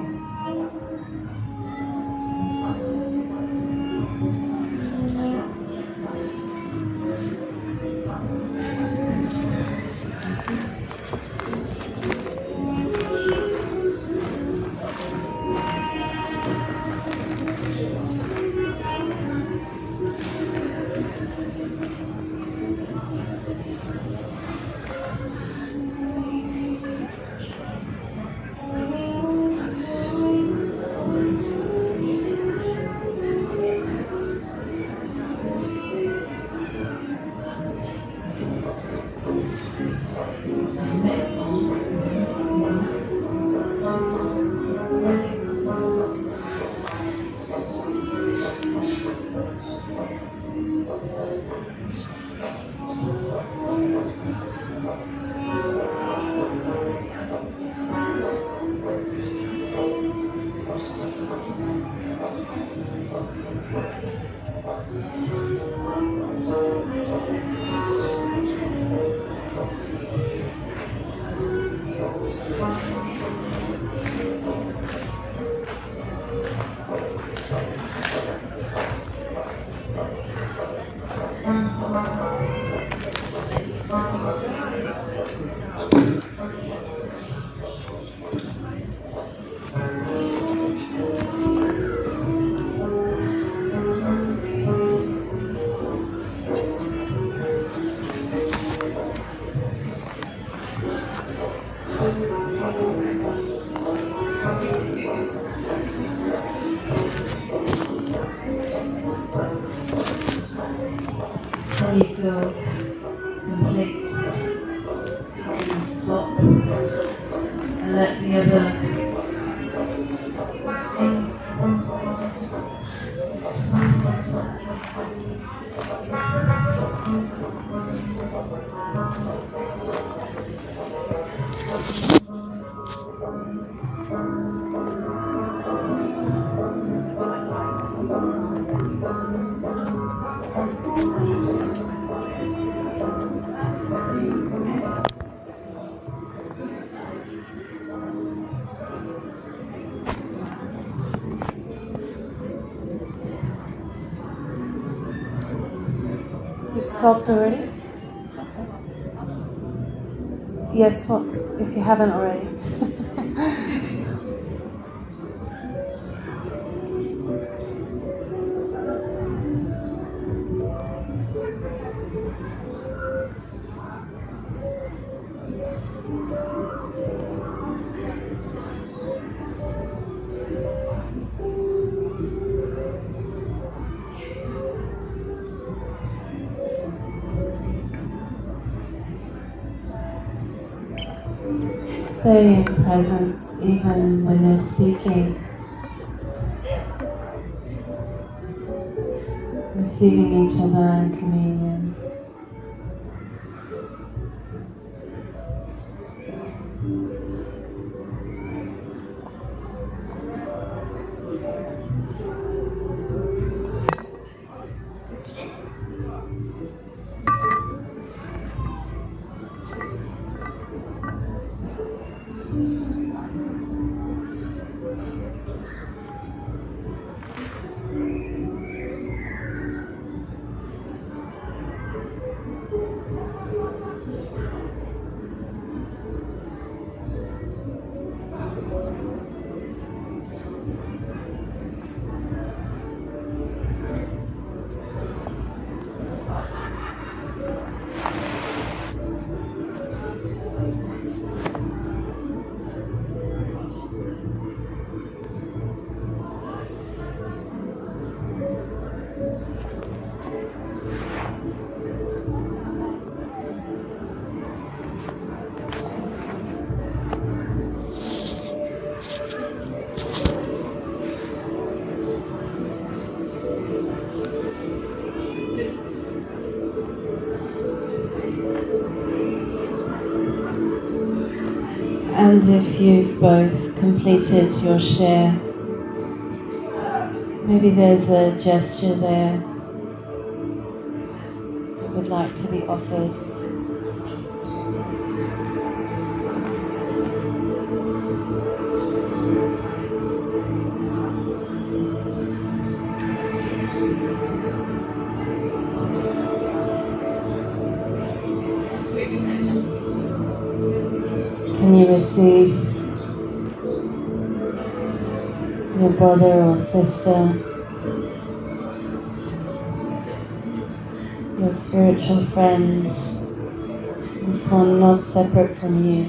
Can you feel complete and stop and let the other You've stopped already? Okay. Yes, what if you haven't already? Stay in presence even when you're speaking, receiving each other in communion. And if you've both completed your share, maybe there's a gesture there that would like to be offered. Can you receive your brother or sister, your spiritual friend, this one not separate from you?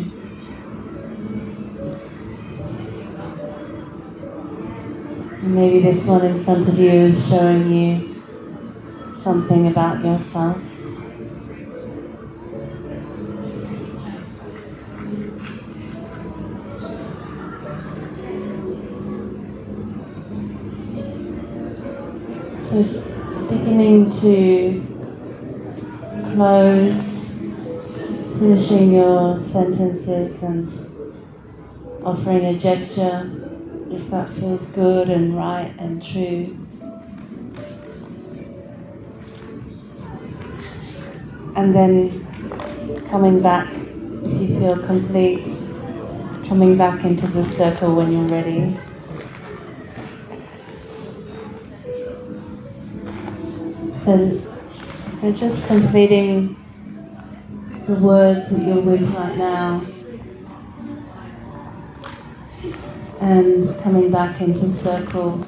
And maybe this one in front of you is showing you something about yourself. So beginning to close, finishing your sentences and offering a gesture if that feels good and right and true. And then coming back, if you feel complete, coming back into the circle when you're ready. So just completing the words that you're with right now and coming back into circle,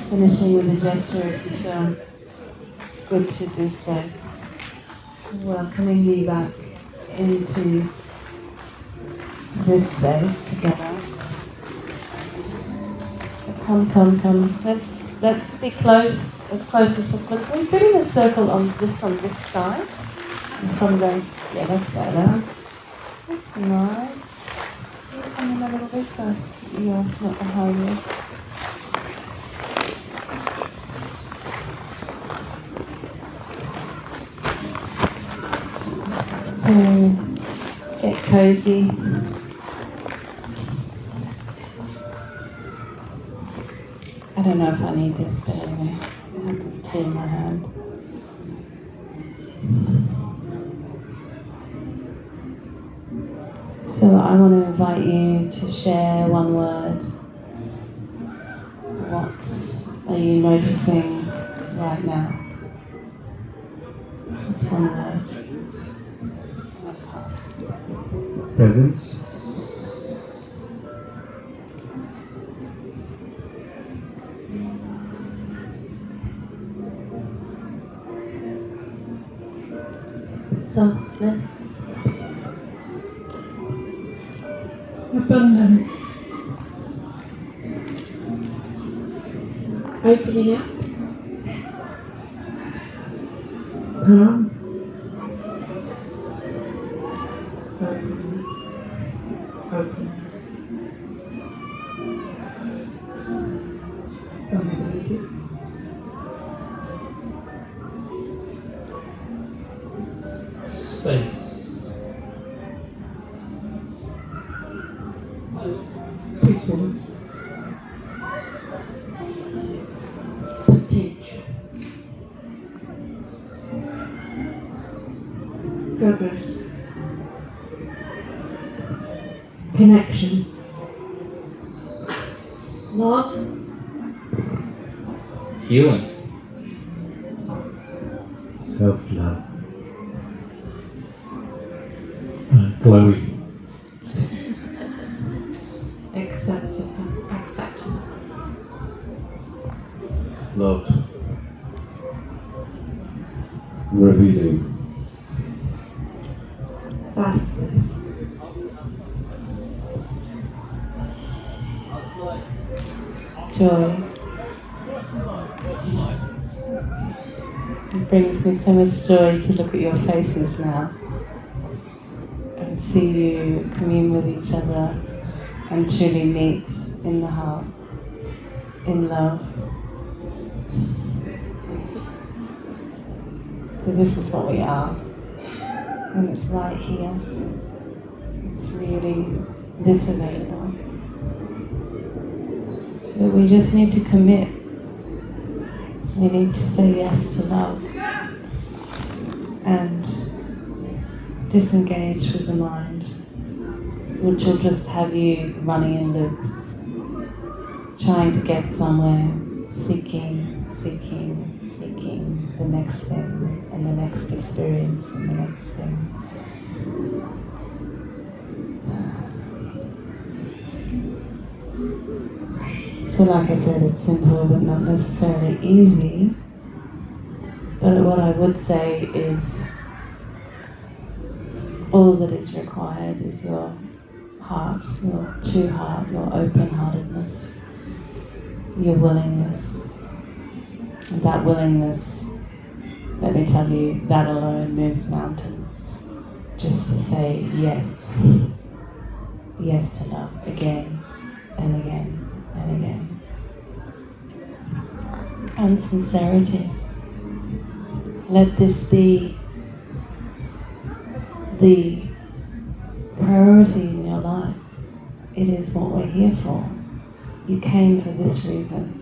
finishing with a gesture if you feel it's good to do so. Welcoming you back into this space together. So come. Let's be close as as possible. Can we fit in a circle on this side? And from the that's better. That's nice. Come in a little bit so you're not behind me. So get cozy. I don't know if I need this, but anyway, I have this tea in my hand. So I want to invite you to share one word. What are you noticing right now? Just one word.
Presence.
Presence.
Softness.
Abundance. Opening up. Calm. Openness. Vulnerability.
Space.
Peacefulness.
Potential.
Progress. Connection.
Love.
Healing.
Self-love.
Glowy.
Acceptance.
Love.
Revealing.
Vastness.
Joy. It brings me so much joy to look at your faces now and see you commune with each other and truly meet in the heart, in love. But this is what we are, and it's right here. It's really this available. But we just need to commit. We need to say yes to love and disengage with the mind, which will just have you running in loops, trying to get somewhere, seeking the next thing, and the next experience, and the next thing. So like I said, it's simple but not necessarily easy. But what I would say is all that is required is your heart, your true heart, your open-heartedness, your willingness. And that willingness, let me tell you, that alone moves mountains. Just to say yes. Yes to love again and again and again. And sincerity. Let this be the priority in your life. It is what we're here for. You came for this reason.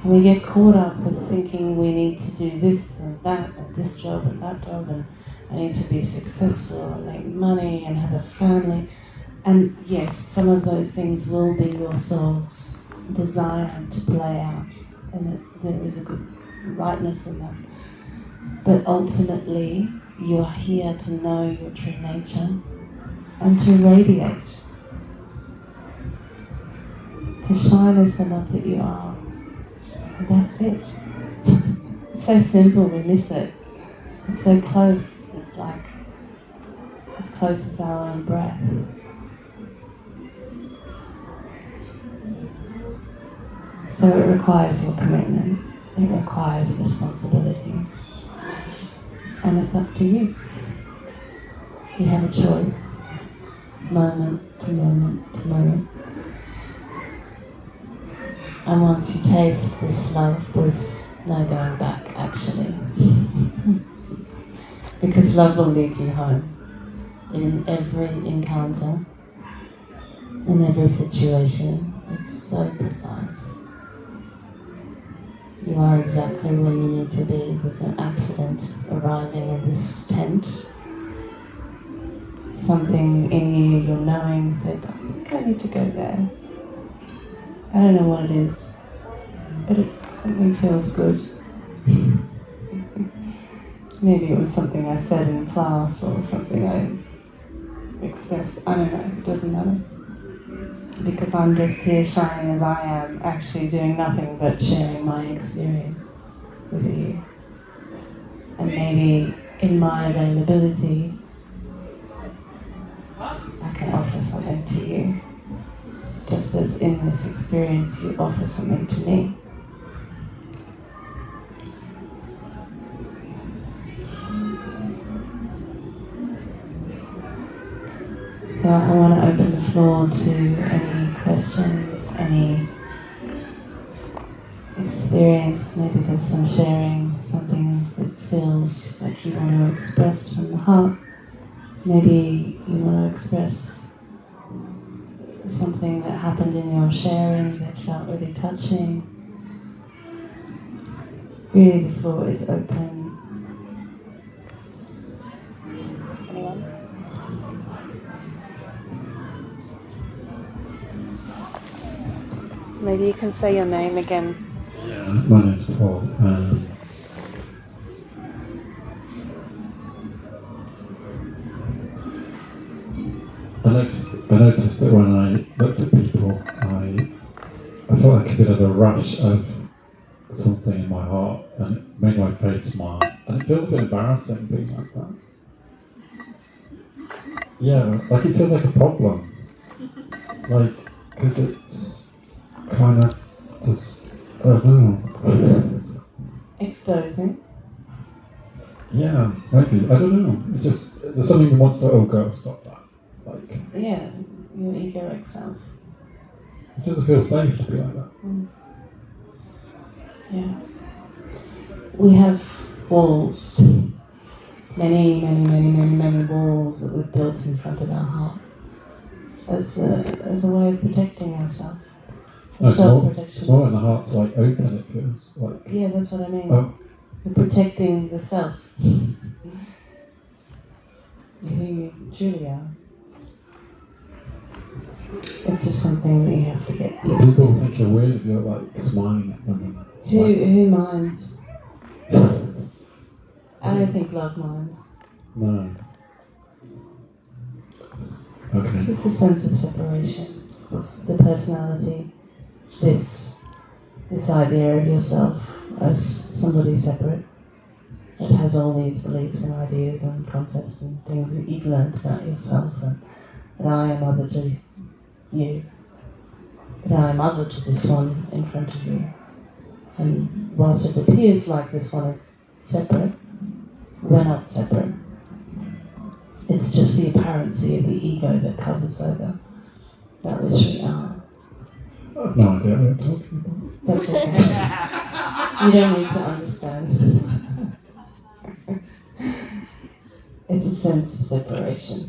And we get caught up with thinking we need to do this and that and this job and that job and I need to be successful and make money and have a family. And yes, some of those things will be your soul's desire to play out, and there is a good rightness in that. But ultimately, you are here to know your true nature and to radiate, to shine as the love that you are. And that's it. It's so simple, we miss it. It's so close, it's like as close as our own breath. So it requires your commitment, it requires responsibility. And it's up to you. You have a choice, moment to moment to moment. And once you taste this love, there's no going back, actually. Because love will lead you home in every encounter, in every situation. It's so precise. You are exactly where you need to be. There's no accident arriving in this tent. Something in you, your knowing, said, I think I need to go there. I don't know what it is, but something feels good. Maybe it was something I said in class or something I expressed. I don't know, it doesn't matter. Because I'm just here shining as I am, actually doing nothing but sharing my experience with you. And maybe in my availability, I can offer something to you. Just as in this experience you offer something to me. So I want to open the floor to any questions, any experience. Maybe there's some sharing, something that feels like you want to express from the heart. Maybe you want to express something that happened in your sharing that felt really touching. Really, the floor is open. Anyone? Maybe you can say your name again.
Yeah, my name's Paul. I noticed that when I looked at people, I felt like a bit of a rush of something in my heart, and it made my face smile. And it feels a bit embarrassing being like that. Yeah, like it feels like a problem. Like, because it's kind of just, I don't know.
Exposing?
Yeah, maybe. I don't know. It just, there's something that wants to, oh girl, stop that. Like,
yeah, your egoic self.
It doesn't feel safe to be like that.
Yeah. We have walls. Many walls that we've built in front of our heart. as a way of protecting ourselves.
No, it's
Self-protection.
more when the heart's like open, it feels like.
Yeah, that's what I mean.
Oh.
You're protecting the self. Who you truly are. It's just something that you have to get.
People think you're weird if you're like smiling at them.
Who minds? I don't think love minds.
No. Okay.
It's just a sense of separation. It's the personality. This idea of yourself as somebody separate that has all these beliefs and ideas and concepts and things that you've learned about yourself, and that I am other to you, that I am other to this one in front of you. And whilst it appears like this one is separate, we're not separate. It's just the apparency of the ego that covers over that which we are.
I have no idea what you're talking about.
That's okay. You don't need to understand. It's a sense of separation.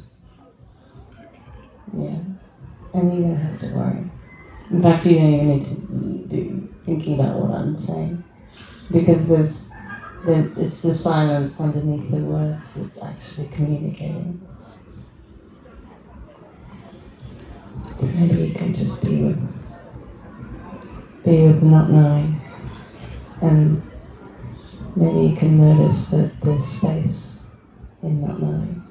Yeah. And you don't have to worry. In fact, you don't even need to be thinking about what I'm saying. Because it's the silence underneath the words that's actually communicating. So maybe you can just be with not knowing, and maybe you can notice that there's space in not knowing.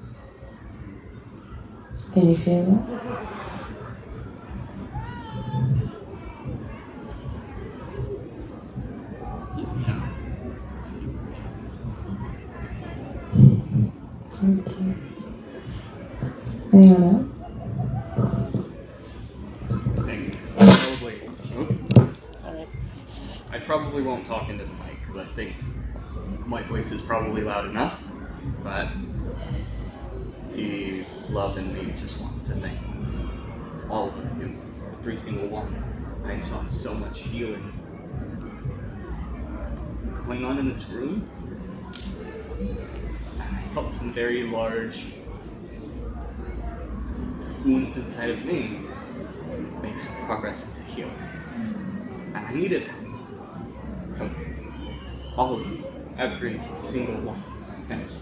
Can you feel that? Thank you. Anyone else?
I probably won't talk into the mic because I think my voice is probably loud enough, but the love in me just wants to thank all of you, every single one. I saw so much healing going on in this room, and I felt some very large wounds inside of me make some progress into healing. And I needed that from all of you, every single one. Thank you.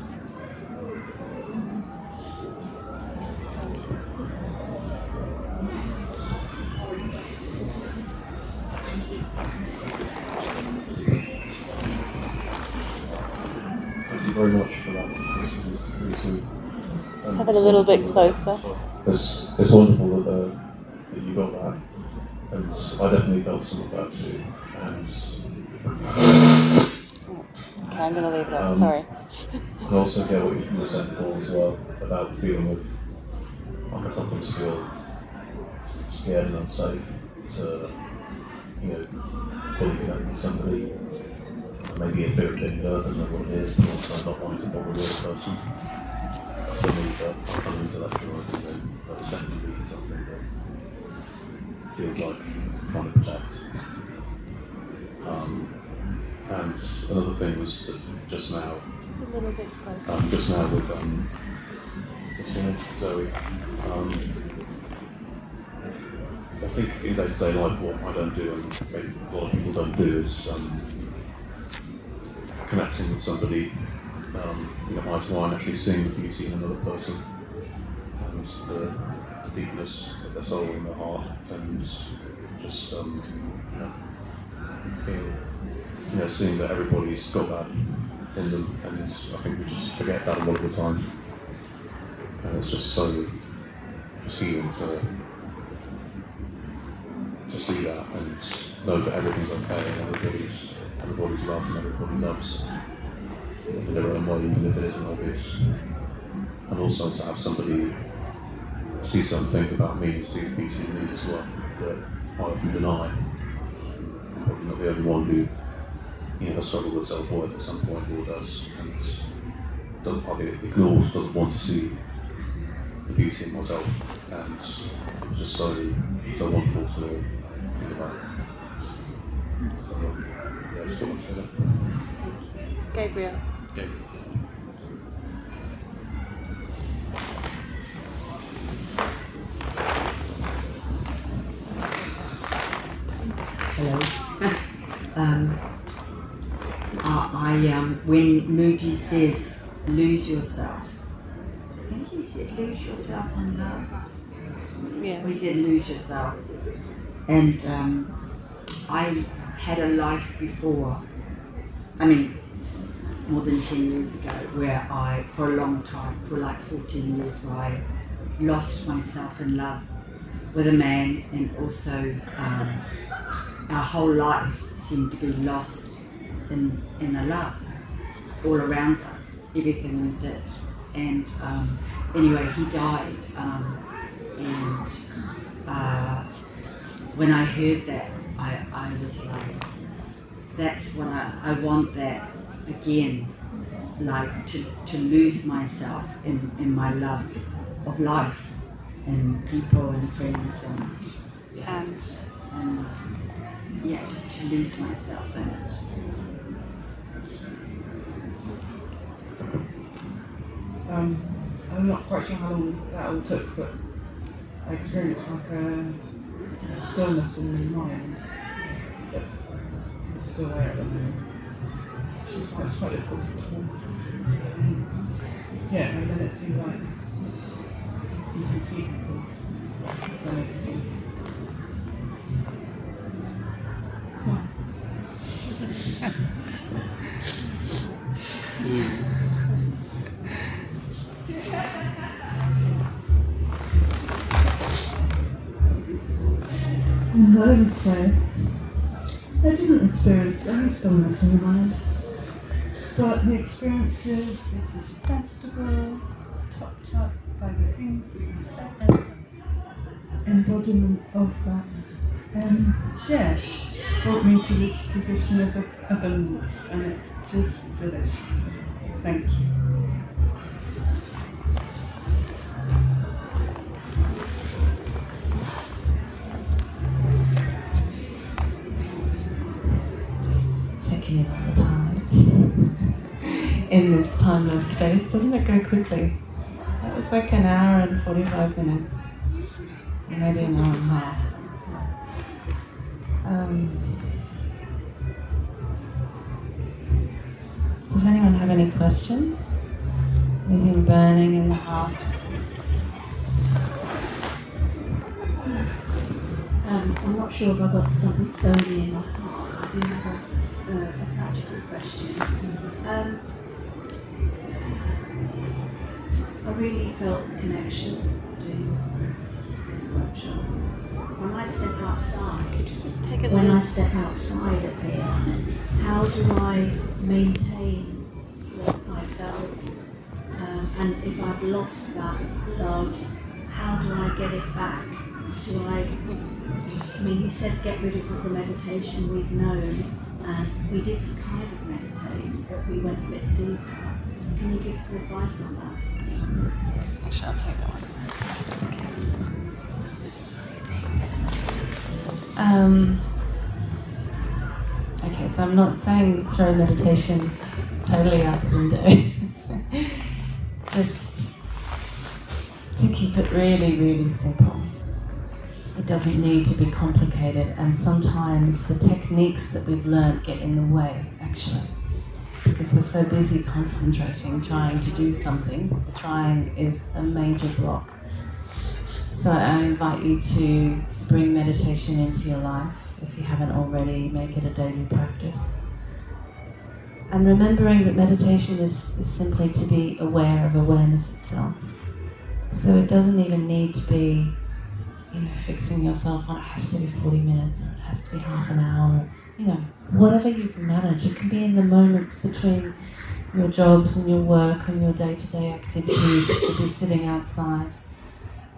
Thank you very much for that. This was really sweet.
Just have it a little bit closer.
It's wonderful that you got that, and I definitely felt some of that too. And
Okay, I'm going to leave it up, sorry.
I also get what you were saying before as well, about the feeling of, like, I sometimes feel scared and unsafe to, fully connect with somebody. Maybe a fear of being hurt, I don't know what it is, but also not wanting to bother the other person. That's for me, but I'm intellectual, I think that there's definitely something that feels like I'm trying to protect. And another thing was that just now,
Just a little bit closer.
just now with what's her name? Zoe. I think in day-to-day life, what I don't do, and maybe a lot of people don't do, is connecting with somebody, eye to eye, and actually seeing the beauty in another person, and the deepness of their soul and their heart, and just being, seeing that everybody's got that in them, and I think we just forget that a lot of the time, and it's just so healing to see that and know that everything's okay and everybody's loved and everybody loves in their own way, even if it isn't obvious. And also to have somebody see some things about me and see the beauty in me as well that I often deny. I'm probably not the only one who has struggled with self-worth at some point, or does, and either ignores, doesn't want to see the beauty in myself, and it was just so wonderful to think about. So yeah, just so much for that.
Gabriel.
when Moody says lose yourself, I think he said lose yourself in love.
Yes.
We said lose yourself. And I had a life before, more than 10 years ago, where I, for a long time, for like 14 years, where I lost myself in love with a man, and also our whole life seemed to be lost in a love all around us, everything we did. And anyway, he died, and when I heard that, I was like, that's what I want that again, like to lose myself in my love of life and people and friends and just to lose myself in it.
I'm not quite sure how long that all took, but I experienced like a stillness in my mind. But it's still there at the moment. It's quite difficult to talk. Yeah, and then it seemed like you can see people, then I can see you. It's nice. And I would say I didn't experience any stillness in the mind, but the experiences of this festival, topped up by the things that you said, embodiment of that, brought me to this position of abundance, and it's just delicious. Thank you.
Checking in on the time. In this timeless space, doesn't it go quickly? That was like an hour and 45 minutes, or maybe an hour and a half. Does anyone have any questions? Anything burning in the heart?
I'm not sure if I've got something burning in my heart. I do have a practical question. I really felt the connection doing this workshop. When I step outside, I step outside of here, how do I maintain what I felt? And if I've lost that love, how do I get it back? You said get rid of all the meditation we've known, and we didn't kind of meditate, but we went a bit deeper. Can you give some advice on that?
Actually, I'll take that one. Okay, so I'm not saying throw meditation totally out the window. Just to keep it really, really simple. It doesn't need to be complicated, and sometimes the techniques that we've learned get in the way, actually. Because we're so busy concentrating, trying to do something. The trying is a major block. So I invite you to bring meditation into your life. If you haven't already, make it a daily practice. And remembering that meditation is simply to be aware of awareness itself. So it doesn't even need to be, fixing yourself on it has to be 40 minutes, or it has to be half an hour, whatever you can manage. It can be in the moments between your jobs and your work and your day-to-day activities. It could be sitting outside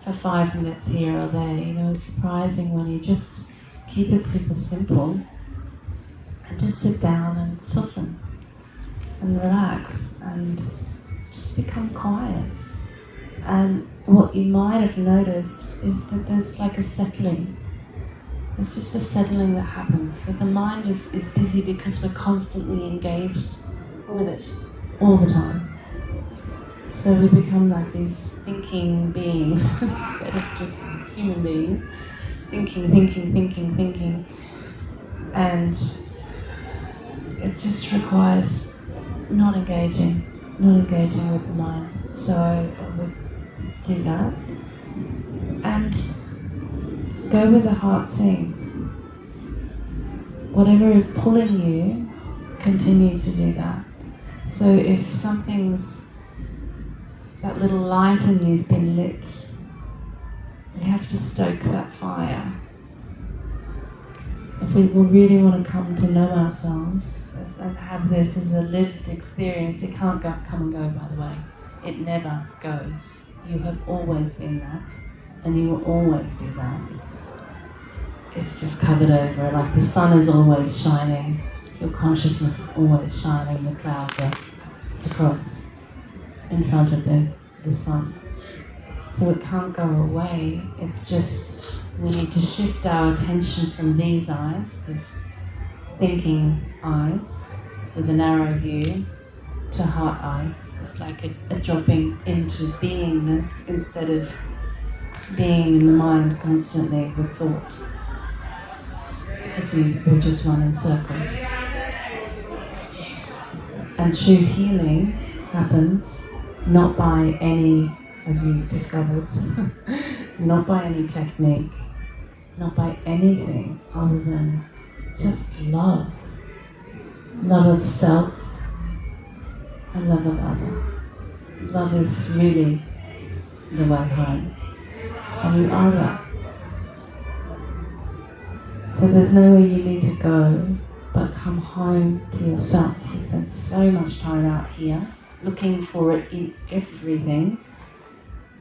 for 5 minutes here or there. It's surprising when you just keep it super simple and just sit down and soften and relax and just become quiet. And what you might have noticed is that there's like a settling. It's just a settling that happens. So the mind is busy because we're constantly engaged with it all the time. So we become like these thinking beings instead of just human beings. Thinking. And it just requires not engaging with the mind. So I would do that. And go where the heart sings. Whatever is pulling you, continue to do that. So if that little light in you's been lit, we have to stoke that fire. If we really want to come to know ourselves and have this as a lived experience, it can't come and go, by the way. It never goes. You have always been that, and you will always be that. It's just covered over, like the sun is always shining. Your consciousness is always shining. The clouds are across in front of the sun. So it can't go away. It's just we need to shift our attention from these eyes, this thinking eyes with a narrow view, to heart eyes. It's like a dropping into beingness instead of being in the mind constantly with thought. Because we just run in circles. And true healing happens not by any, as you discovered, not by any technique, not by anything other than just love. Love of self and love of other. Love is really the way home. And you are that. So there's nowhere you need to go but come home to yourself. We spend so much time out here looking for it in everything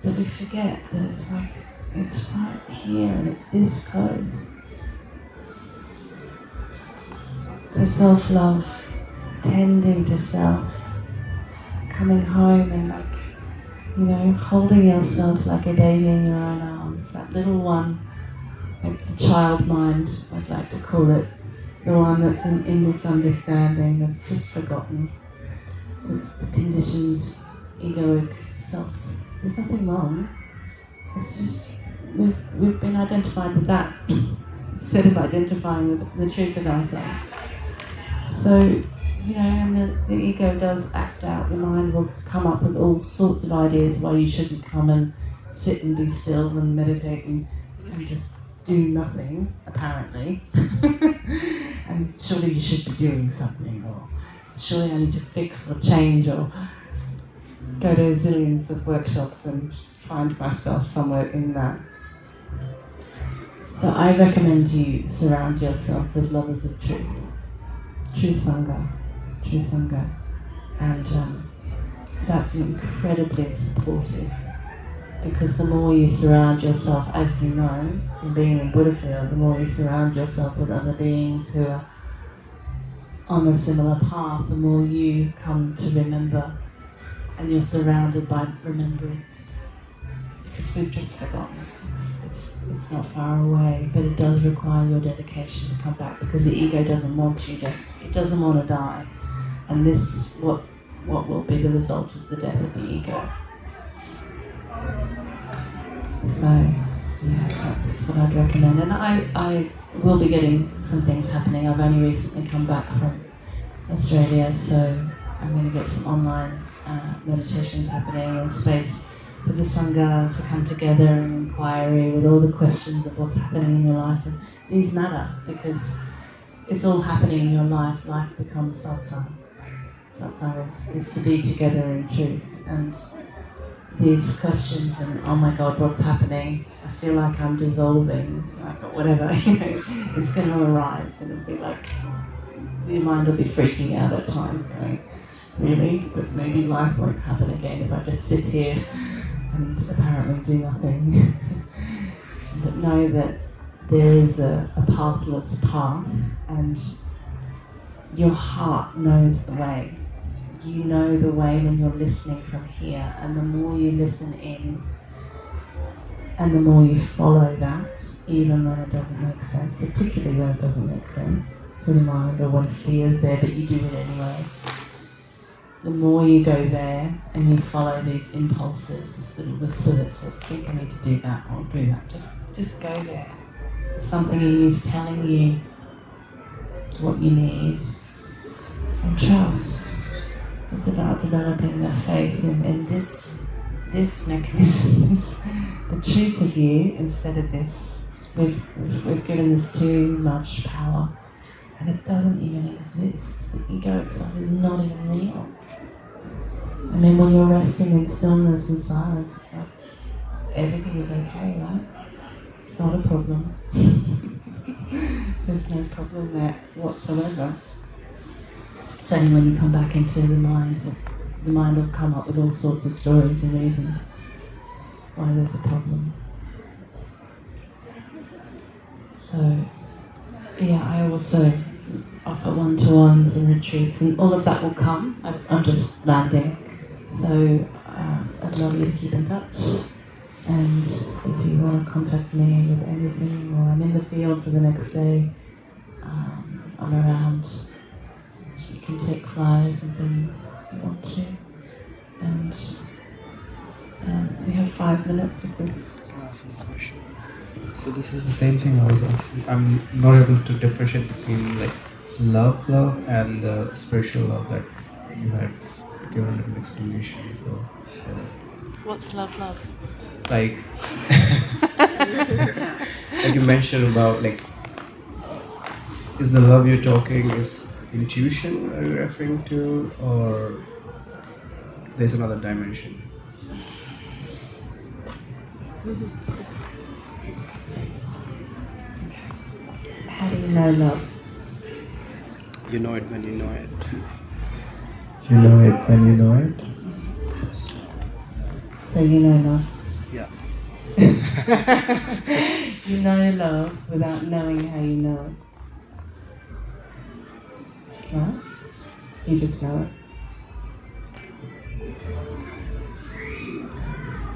that we forget that it's like, it's right here and it's this close. So self-love, tending to self, coming home and holding yourself like a baby in your own arms, that little one, like the child mind, I'd like to call it, the one that's in misunderstanding, that's just forgotten. It's the conditioned egoic self. There's nothing wrong. It's just we've been identified with that instead of identifying with the truth of ourselves. So, and the ego does act out. The mind will come up with all sorts of ideas why you shouldn't come and sit and be still and meditate and just do nothing, apparently. And surely you should be doing something, or surely I need to fix or change or go to zillions of workshops and find myself somewhere in that. So I recommend you surround yourself with lovers of truth. True Sangha. And that's incredibly supportive, because the more you surround yourself, as you know, from being in Buddhafield, the more you surround yourself with other beings who are on a similar path, the more you come to remember, and you're surrounded by remembrance. Because we've just forgotten. It's not far away, but it does require your dedication to come back, because the ego doesn't want you to, it doesn't want to die. And this, what will be the result is the death of the ego. So, yeah, that's what I'd recommend. And I will be getting some things happening. I've only recently come back from Australia, so I'm going to get some online meditations happening and space for the Sangha to come together in inquiry with all the questions of what's happening in your life. And these matter, because it's all happening in your life. Life becomes Satsang. Satsang is to be together in truth. And these questions and, oh my God, what's happening? I feel like I'm dissolving, like whatever, it's going to arise, and it'll be like, your mind will be freaking out at times, going, really? But maybe life won't happen again if I just sit here and apparently do nothing. But know that there is a pathless path, and your heart knows the way. You know the way when you're listening from here, and the more you listen in, and the more you follow that, even when it doesn't make sense, particularly when it doesn't make sense to the mind, or when fear's there but you do it anyway. The more you go there and you follow these impulses, this little whisper that says, I think I need to do that or do that, just go there. Something in you is telling you what you need. and trust. It's about developing their faith in this mechanism, the truth of you instead of this. We've given this too much power, and it doesn't even exist. The egoic self is not even real. And then when you're resting in stillness and silence, it's like everything is okay, right? Not a problem. There's no problem there whatsoever. It's only when you come back into the mind that the mind will come up with all sorts of stories and reasons why there's a problem. So, yeah, I also offer one-to-ones and retreats, and all of that will come. I'm just landing, so I'd love you to keep in touch. And if you want to contact me with anything, or I'm in the field for the next day, I'm around. You can take flyers and things if you want to. And we have 5 minutes of this.
Can I ask a question? So this is the same thing I was asking. I'm not able to differentiate between like love and the spiritual love that you had given an explanation for.
What's love?
Like, like you mentioned about like, is the love you're talking is intuition are you referring to, or there's another dimension?
How do you know love?
You know it when you know it. You know it when you know it.
So you know love.
Yeah.
You know love without knowing how you know it. Right? You just know it.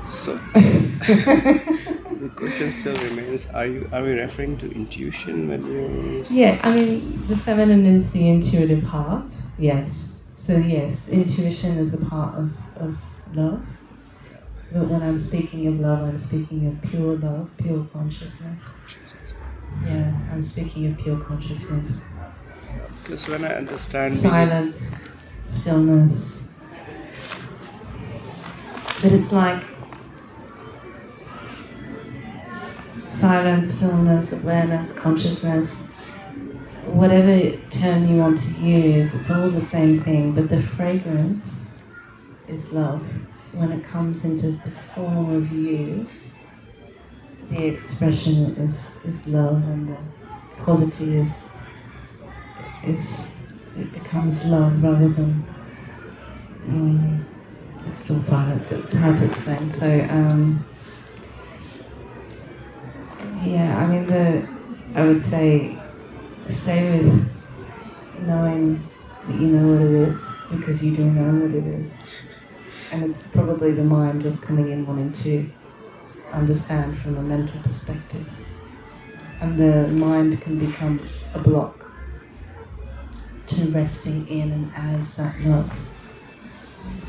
So the question still remains: Are we referring to intuition when you?
Yeah, I mean the feminine is the intuitive heart. Yes. So yes, intuition is a part of love. But when I'm speaking of love, I'm speaking of pure love, pure consciousness. Yeah, I'm speaking of pure consciousness.
Because when I understand
silence, stillness. But it's like silence, stillness, awareness, consciousness, whatever term you want to use, it's all the same thing, but the fragrance is love. When it comes into the form of you, the expression is love, and the quality is it becomes love rather than it's still silence. It's hard to explain. So yeah, I mean I would say stay with knowing that you know what it is, because you do know what it is. And it's probably the mind just coming in wanting to understand from a mental perspective. And the mind can become a block to resting in and as that love.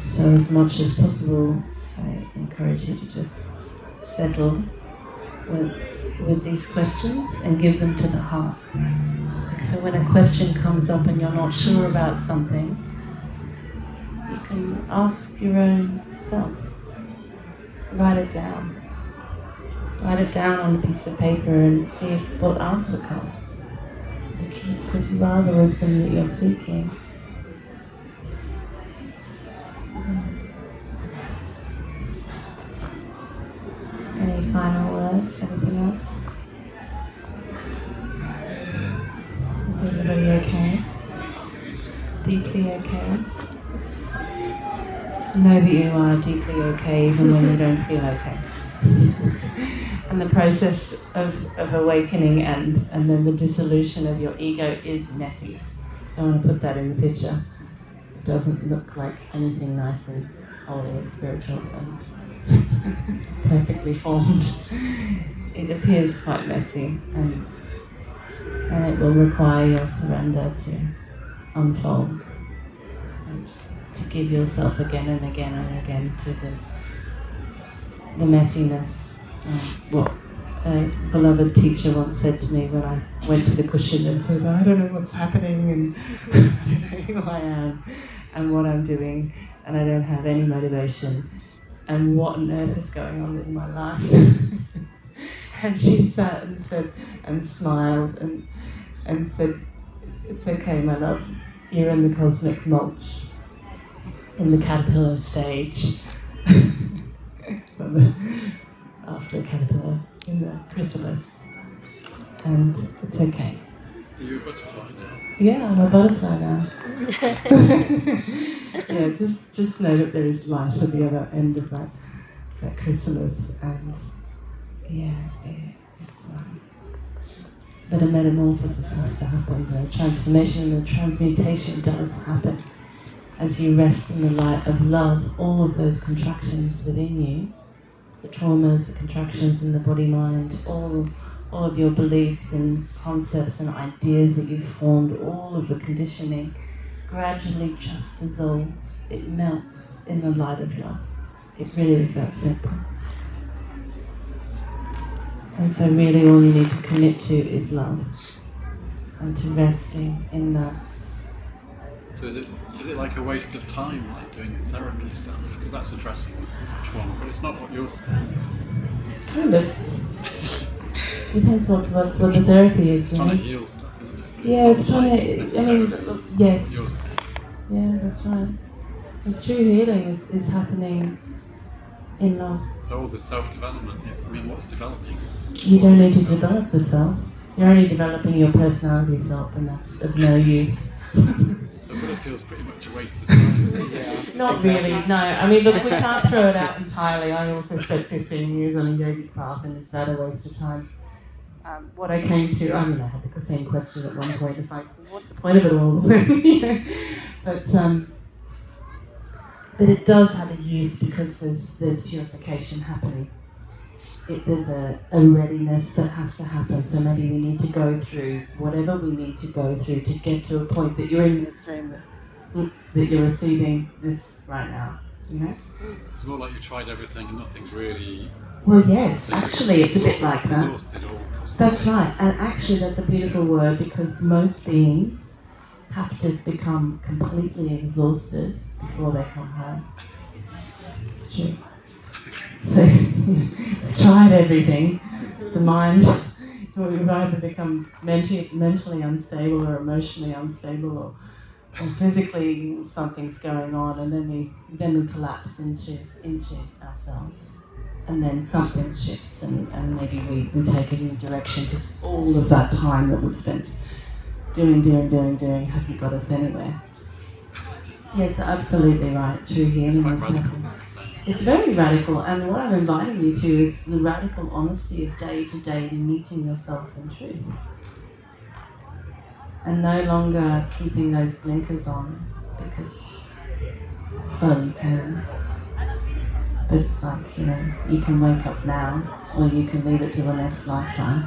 So as much as possible, I encourage you to just settle with these questions and give them to the heart. So when a question comes up and you're not sure about something, you can ask your own self. Write it down. Write it down on a piece of paper and see what answer comes. Because you are the wisdom that you're seeking. Any final words? Anything else? Is everybody okay? Deeply okay? Know that you are deeply okay even when you don't feel okay. And the process of awakening and then the dissolution of your ego is messy. So I want to put that in the picture. It doesn't look like anything nice and holy and spiritual and perfectly formed. It appears quite messy, and it will require your surrender to unfold. And to give yourself again and again and again to the messiness, a beloved teacher once said to me when I went to the cushion and said, I don't know what's happening and I don't know who I am and what I'm doing and I don't have any motivation and what on earth is going on in my life. And she sat and said, and smiled and said, it's okay, my love, you're in the cosmic mulch, in the caterpillar stage. After the caterpillar, in the chrysalis. And it's okay.
Are you a butterfly now?
Yeah, I'm a butterfly now. Yeah, just know that there is light at the other end of that chrysalis, and yeah, it's but a metamorphosis has to happen. The transformation and the transmutation does happen as you rest in the light of love. All of those contractions within you, the traumas, the contractions in the body-mind, all of your beliefs and concepts and ideas that you've formed, all of the conditioning gradually just dissolves. It melts in the light of love. It really is that simple. And so really all you need to commit to is love and to resting in that.
So is it like a waste of time, like doing therapy stuff? Because that's addressing trauma, but it's not what you're saying, is it?
Kind of. Depends what the therapy is.
It's trying to heal stuff, isn't it?
Yeah, it's trying to, yes.
What you're saying.
Yeah, that's right. It's true healing is happening in love.
So all the self-development is, what's developing?
You don't need to develop the self. You're only developing your personality self, and that's of no use.
So Buddhafield's pretty much a waste of time.
Not exactly. Really, no. I mean, look, we can't throw it out entirely. I also spent 15 years on a yogic path, and is that a waste of time? What I came to, I mean, I had the same question at one point. It's like, what's the point of it all? But it does have a use because there's purification happening. There's a readiness that has to happen. So maybe we need to go through whatever we need to go through to get to a point that you're in this room, that you're receiving this right now. You know?
It's more like you tried everything and nothing's really...
Well, yes, actually it's a bit like that.
Exhausted or
that's right, and actually that's a beautiful word because most beings have to become completely exhausted before they come home. It's true. So, tried everything. The mind, we've either become mentally unstable or emotionally unstable or physically something's going on, and then we collapse into ourselves. And then something shifts and maybe we take a new direction because all of that time that we've spent doing hasn't got us anywhere. Yes, absolutely right. True healing is happening. It's very radical, and what I'm inviting you to is the radical honesty of day-to-day meeting yourself in truth. And no longer keeping those blinkers on because, well, you can. But it's like, you can wake up now, or you can leave it to the next lifetime.